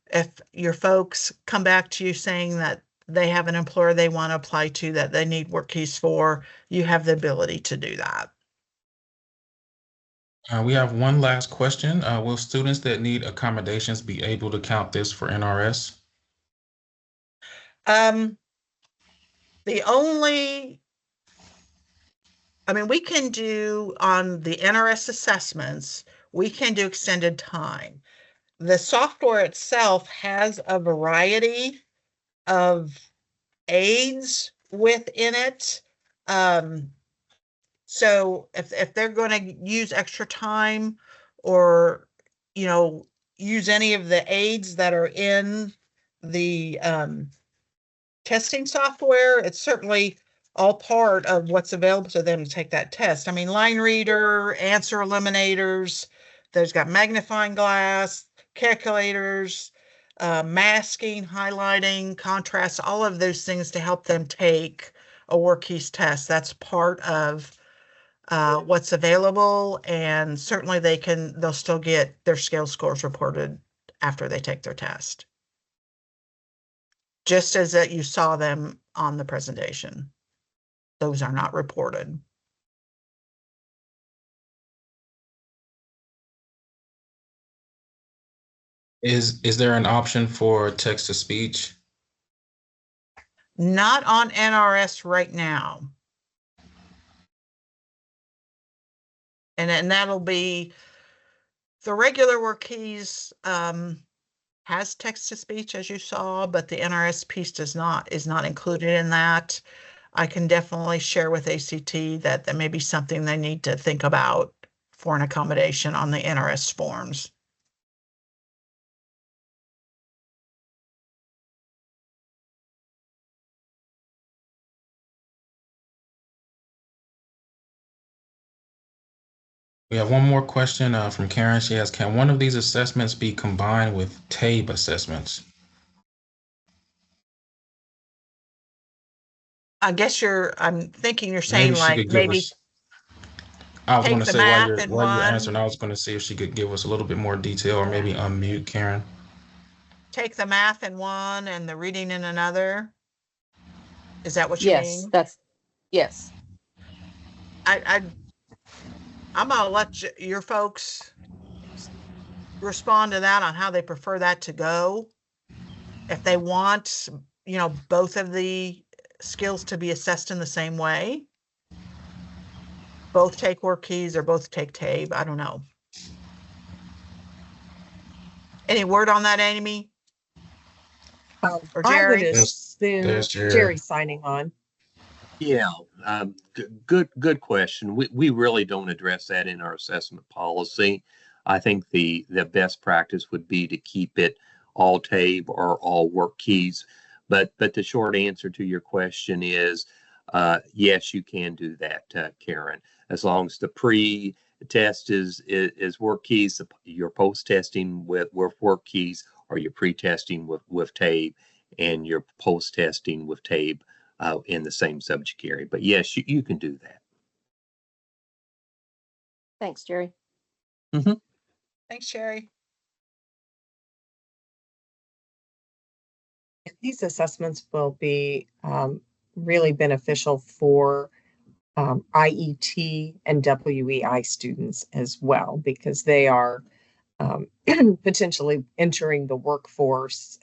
S2: if your folks come back to you saying that they have an employer they want to apply to that they need WorkKeys for, you have the ability to do that.
S3: We have one last question. Will students that need accommodations be able to count this for NRS?
S2: We can do on the NRS assessments, we can do extended time. The software itself has a variety of aids within it. So if they're going to use extra time or, use any of the aids that are in the testing software, it's certainly all part of what's available to them to take that test. I mean, line reader, answer eliminators, there's got magnifying glass, calculators, masking, highlighting, contrast, all of those things to help them take a WorkKeys test. That's part of what's available, and certainly they'll still get their scale scores reported after they take their test. Just as that you saw them on the presentation. Those are not reported.
S3: Is there an option for text to speech?
S2: Not on NRS right now. And that'll be the regular work keys has text to speech, as you saw, but the NRS piece is not included in that. I can definitely share with ACT that may be something they need to think about for an accommodation on the NRS forms.
S3: We have one more question from Karen. She asks, can one of these assessments be combined with TABE assessments?
S2: I guess I'm thinking you're saying
S3: Maybe she
S2: like
S3: could give
S2: maybe
S3: us, I was going
S2: take
S3: to
S2: the
S3: say while
S2: math in
S3: you're
S2: one,
S3: answering, I was going to see if she could give us a little bit more detail or maybe unmute Karen.
S2: take the math in one and the reading in another. Is that what you
S4: Yes,
S2: mean?
S4: yes.
S2: I'm gonna let your folks respond to that on how they prefer that to go. If they want, both of the skills to be assessed in the same way, both take work keys or both take TABE, I don't know. Any word on that, Amy? Or
S1: I would
S2: Jerry?
S1: assume
S3: There's Jerry.
S1: Jerry's signing on.
S5: Yeah, good question. We really don't address that in our assessment policy. I think the best practice would be to keep it all TABE or all work keys. But the short answer to your question is yes, you can do that, Karen, as long as the pre-test is work keys, your post-testing with work keys, or your pre-testing with TABE, and your post-testing with TABE in the same subject area. But yes, you can do that.
S4: Thanks, Jerry.
S5: Mm-hmm.
S2: Thanks, Jerry.
S1: These assessments will be really beneficial for IET and WEI students as well, because they are potentially entering the workforce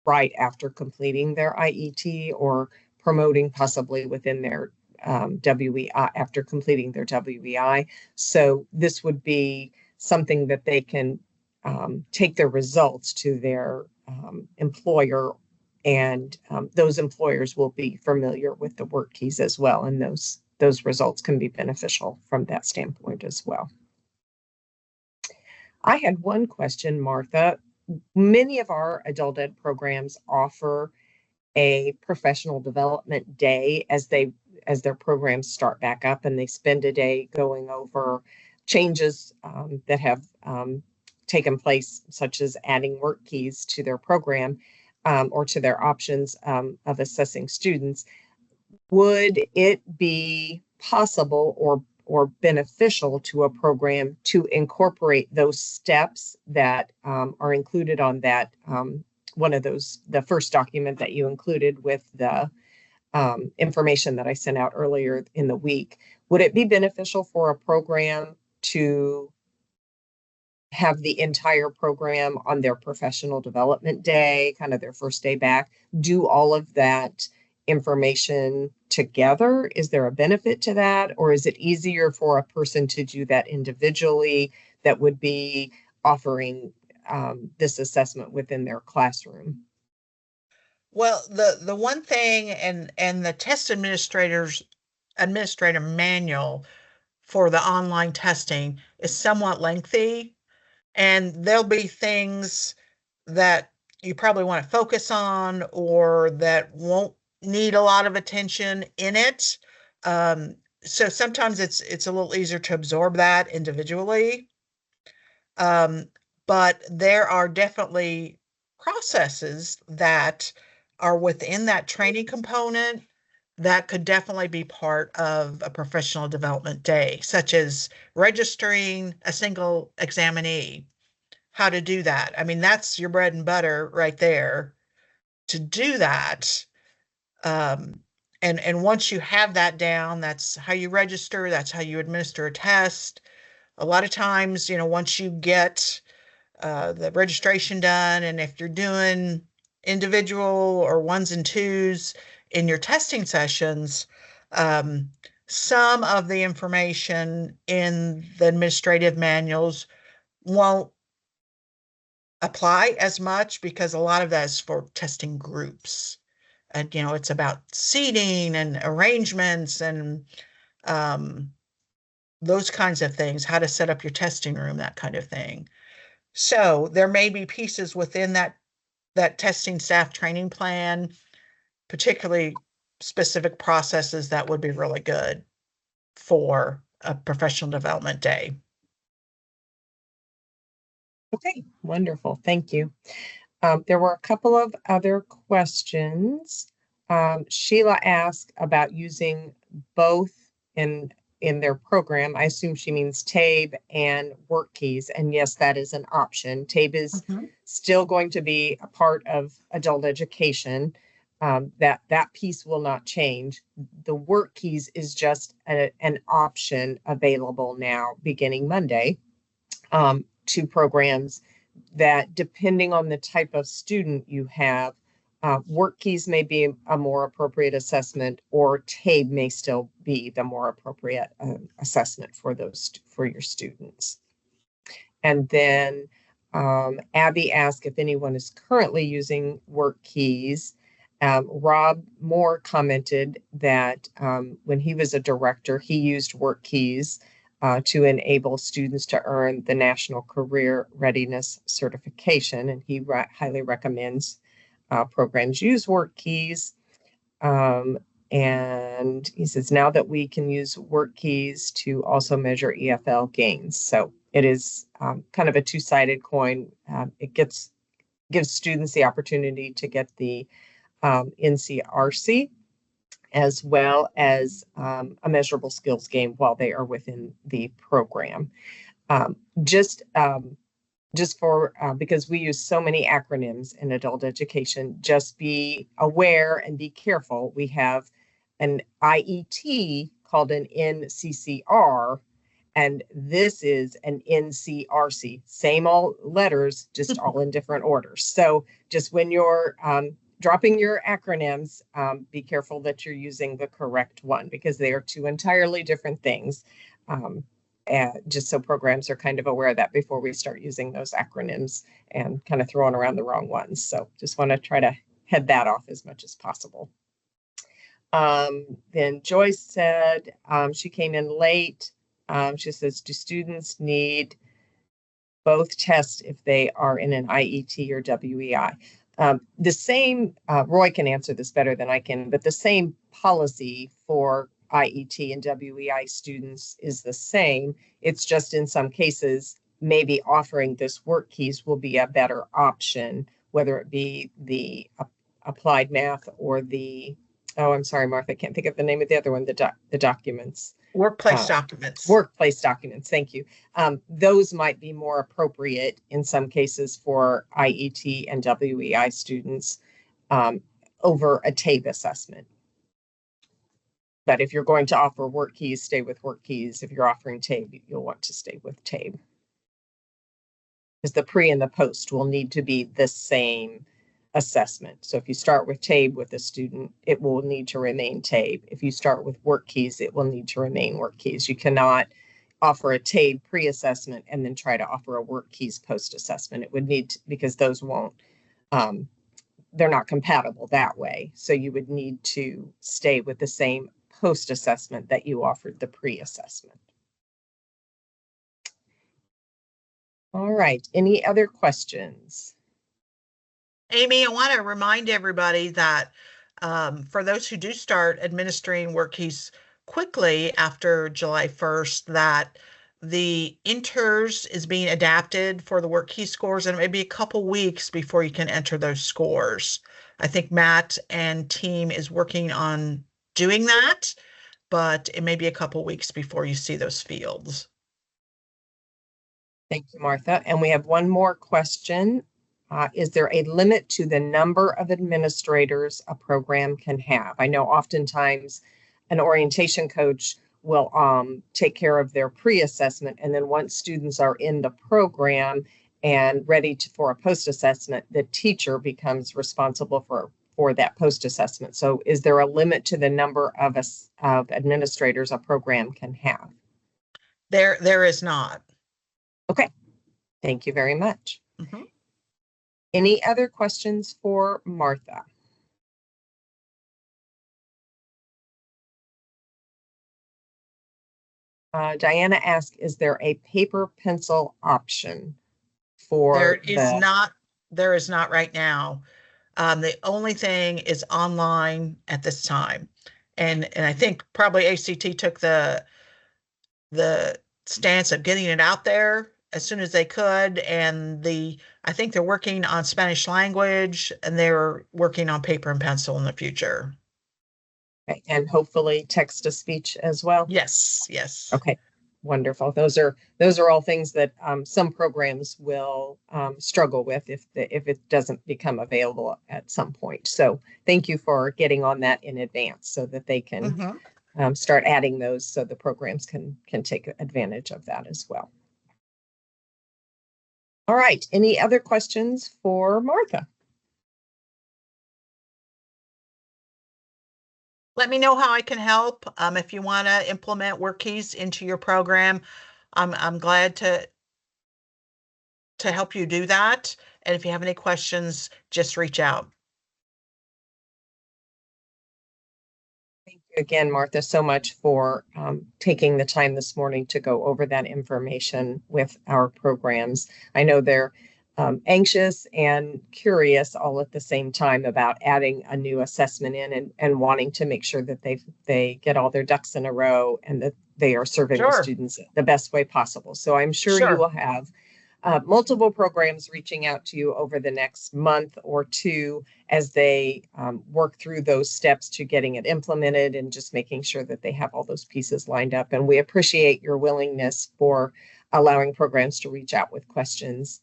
S1: right after completing their IET, or promoting possibly within their WEI after completing their WEI. So this would be something that they can take their results to their employer, and those employers will be familiar with the work keys as well, and those results can be beneficial from that standpoint as well. I had one question, Martha. Many of our adult ed programs offer a professional development day as their programs start back up, and they spend a day going over changes that have taken place, such as adding work keys to their program or to their options of assessing students. Would it be possible or beneficial to a program to incorporate those steps that are included on that one of those, the first document that you included with the information that I sent out earlier in the week? Would it be beneficial for a program to have the entire program on their professional development day, kind of their first day back, do all of that information together? Is there a benefit to that? Or is it easier for a person to do that individually that would be offering this assessment within their classroom?
S2: Well, the one thing, and the test administrator manual for the online testing is somewhat lengthy, and there'll be things that you probably want to focus on or that won't need a lot of attention in it. So sometimes it's a little easier to absorb that individually. But there are definitely processes that are within that training component that could definitely be part of a professional development day, such as registering a single examinee, how to do that. I mean, that's your bread and butter right there to do that. And once you have that down, that's how you register, that's how you administer a test. A lot of times, once you get the registration done, and if you're doing individual or ones and twos in your testing sessions, um, some of the information in the administrative manuals won't apply as much because a lot of that is for testing groups. And, it's about seating and arrangements and those kinds of things, how to set up your testing room, that kind of thing. So there may be pieces within that testing staff training plan, particularly specific processes that would be really good for a professional development day.
S1: Okay, wonderful. Thank you. There were a couple of other questions. Sheila asked about using both in their program. I assume she means TABE and work keys. And yes, that is an option. TABE is still going to be a part of adult education. That piece will not change. The work keys is just an option available now beginning Monday to programs that, depending on the type of student you have, work keys may be a more appropriate assessment, or TABE may still be the more appropriate assessment for your students. And then Abby asked if anyone is currently using work keys. Rob Moore commented that when he was a director, he used work keys to enable students to earn the National Career Readiness Certification, and he highly recommends programs use work keys. And he says now that we can use work keys to also measure EFL gains. So it is kind of a two-sided coin. It gives students the opportunity to get the NCRC as well as a measurable skills game while they are within the program. Just for, because we use so many acronyms in adult education, just be aware and be careful. We have an IET called an NCCR, and this is an NCRC. Same all letters, just all in different orders. So just when you're dropping your acronyms, be careful that you're using the correct one, because they are two entirely different things. Just so programs are kind of aware of that before we start using those acronyms and kind of throwing around the wrong ones. So just want to try to head that off as much as possible. Then Joyce said she came in late. She says, do students need both tests if they are in an IET or WEI? The same, Roy can answer this better than I can, but the same policy for IET and WEI students is the same. It's just in some cases, maybe offering this work keys will be a better option, whether it be the applied math or the, oh, I'm sorry, Martha, I can't think of the name of the other one, the documents.
S2: Workplace documents.
S1: Workplace documents, thank you. Those might be more appropriate in some cases for IET and WEI students over a TABE assessment. But if you're going to offer work keys, stay with work keys. If you're offering TABE, you'll want to stay with TABE. Because the pre and the post will need to be the same assessment. So if you start with TABE with a student, it will need to remain TABE. If you start with work keys, it will need to remain work keys. You cannot offer a TABE pre-assessment and then try to offer a work keys post-assessment. It would need to, because those won't, they're not compatible that way. So you would need to stay with the same post-assessment that you offered the pre-assessment. All right, any other questions?
S2: Amy, I want to remind everybody that for those who do start administering work keys quickly after July 1st, that the inters is being adapted for the work key scores, and it may be a couple weeks before you can enter those scores. I think Matt and team is working on doing that, but it may be a couple weeks before you see those fields.
S1: Thank you, Martha. And we have one more question. Is there a limit to the number of administrators a program can have? I know oftentimes an orientation coach will take care of their pre-assessment, and then once students are in the program and ready for a post-assessment, the teacher becomes responsible for that post-assessment. So is there a limit to the number of administrators a program can have?
S2: There is not.
S1: Okay, thank you very much.
S2: Mm-hmm.
S1: Any other questions for Martha? Diana asked, is there a paper pencil option for
S2: There is not right now. The only thing is online at this time. And I think probably ACT took the stance of getting it out there as soon as they could. And I think they're working on Spanish language, and they're working on paper and pencil in the future.
S1: Okay, and hopefully text to speech as well?
S2: Yes, yes.
S1: Okay, wonderful. Those are all things that some programs will struggle with if it doesn't become available at some point. So thank you for getting on that in advance so that they can
S2: Mm-hmm.
S1: start adding those so the programs can take advantage of that as well. All right, any other questions for Martha?
S2: Let me know how I can help. If you want to implement WorkKeys into your program, I'm glad to help you do that. And if you have any questions, just reach out.
S1: Thank you again, Martha, so much for taking the time this morning to go over that information with our programs. I know they're anxious and curious all at the same time about adding a new assessment in and wanting to make sure that they get all their ducks in a row and that they are serving the students the best way possible. So I'm sure you will have multiple programs reaching out to you over the next month or two as they work through those steps to getting it implemented and just making sure that they have all those pieces lined up. And we appreciate your willingness for allowing programs to reach out with questions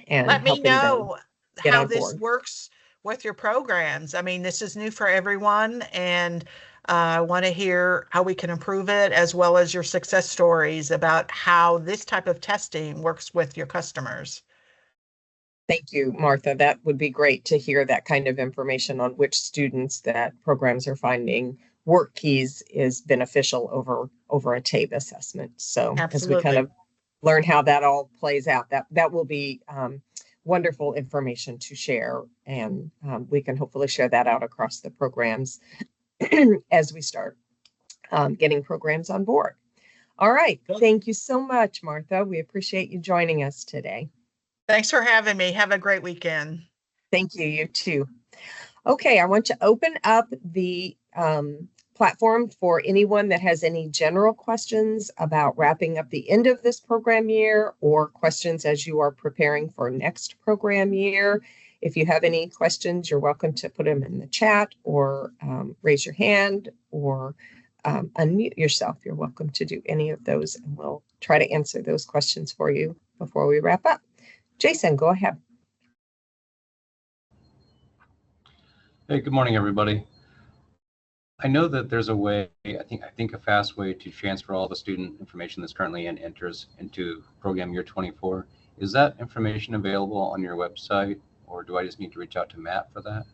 S1: and
S2: let me know how this works with your programs. I mean, this is new for everyone, and I want to hear how we can improve it, as well as your success stories about how this type of testing works with your customers.
S1: Thank you, Martha. That would be great to hear that kind of information on which students that programs are finding WorkKeys is beneficial over a TABE assessment. So
S2: Absolutely.
S1: As we kind of learn how that all plays out, that will be wonderful information to share. And we can hopefully share that out across the programs as we start getting programs on board. All right. Thank you so much, Martha. We appreciate you joining us today.
S2: Thanks for having me. Have a great weekend.
S1: Thank you. You too. Okay, I want to open up the platform for anyone that has any general questions about wrapping up the end of this program year or questions as you are preparing for next program year. If you have any questions, you're welcome to put them in the chat or raise your hand or unmute yourself. You're welcome to do any of those, and we'll try to answer those questions for you before we wrap up. Jason, go ahead.
S6: Hey, good morning, everybody. I know that there's a way, I think a fast way to transfer all the student information that's currently in enters into program year 24. Is that information available on your website, or do I just need to reach out to Matt for that?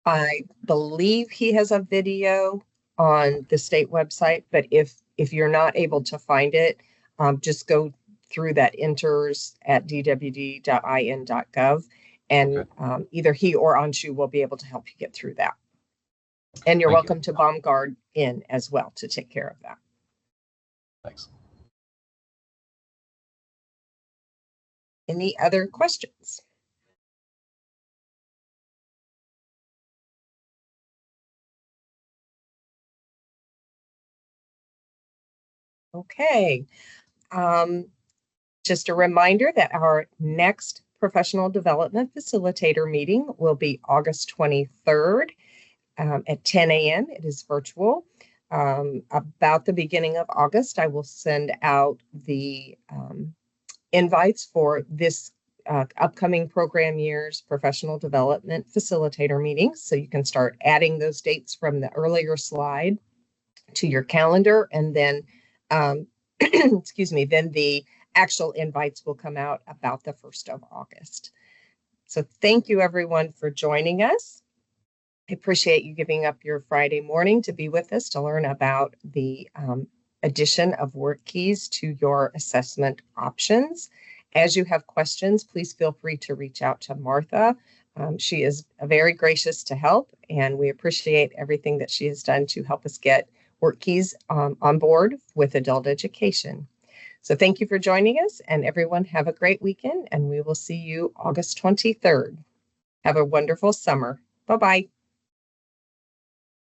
S1: I believe he has a video on the state website, but if you're not able to find it, just go through that enters at dwd.in.gov, and okay. Either he or Anshu will be able to help you get through that. And you're welcome to Baumgard in as well to take care of that.
S6: Thanks.
S1: Any other questions? Okay. Just a reminder that our next professional development facilitator meeting will be August 23rd. at 10 a.m. It is virtual. About the beginning of August, I will send out the invites for this upcoming program year's professional development facilitator meetings. So you can start adding those dates from the earlier slide to your calendar. And then, excuse me, then the actual invites will come out about the 1st of August. So thank you everyone for joining us. I appreciate you giving up your Friday morning to be with us to learn about the addition of work keys to your assessment options. As you have questions, please feel free to reach out to Martha. She is very gracious to help, and we appreciate everything that she has done to help us get work keys on board with adult education. So thank you for joining us, and everyone have a great weekend, and we will see you August 23rd. Have a wonderful summer. Bye-bye.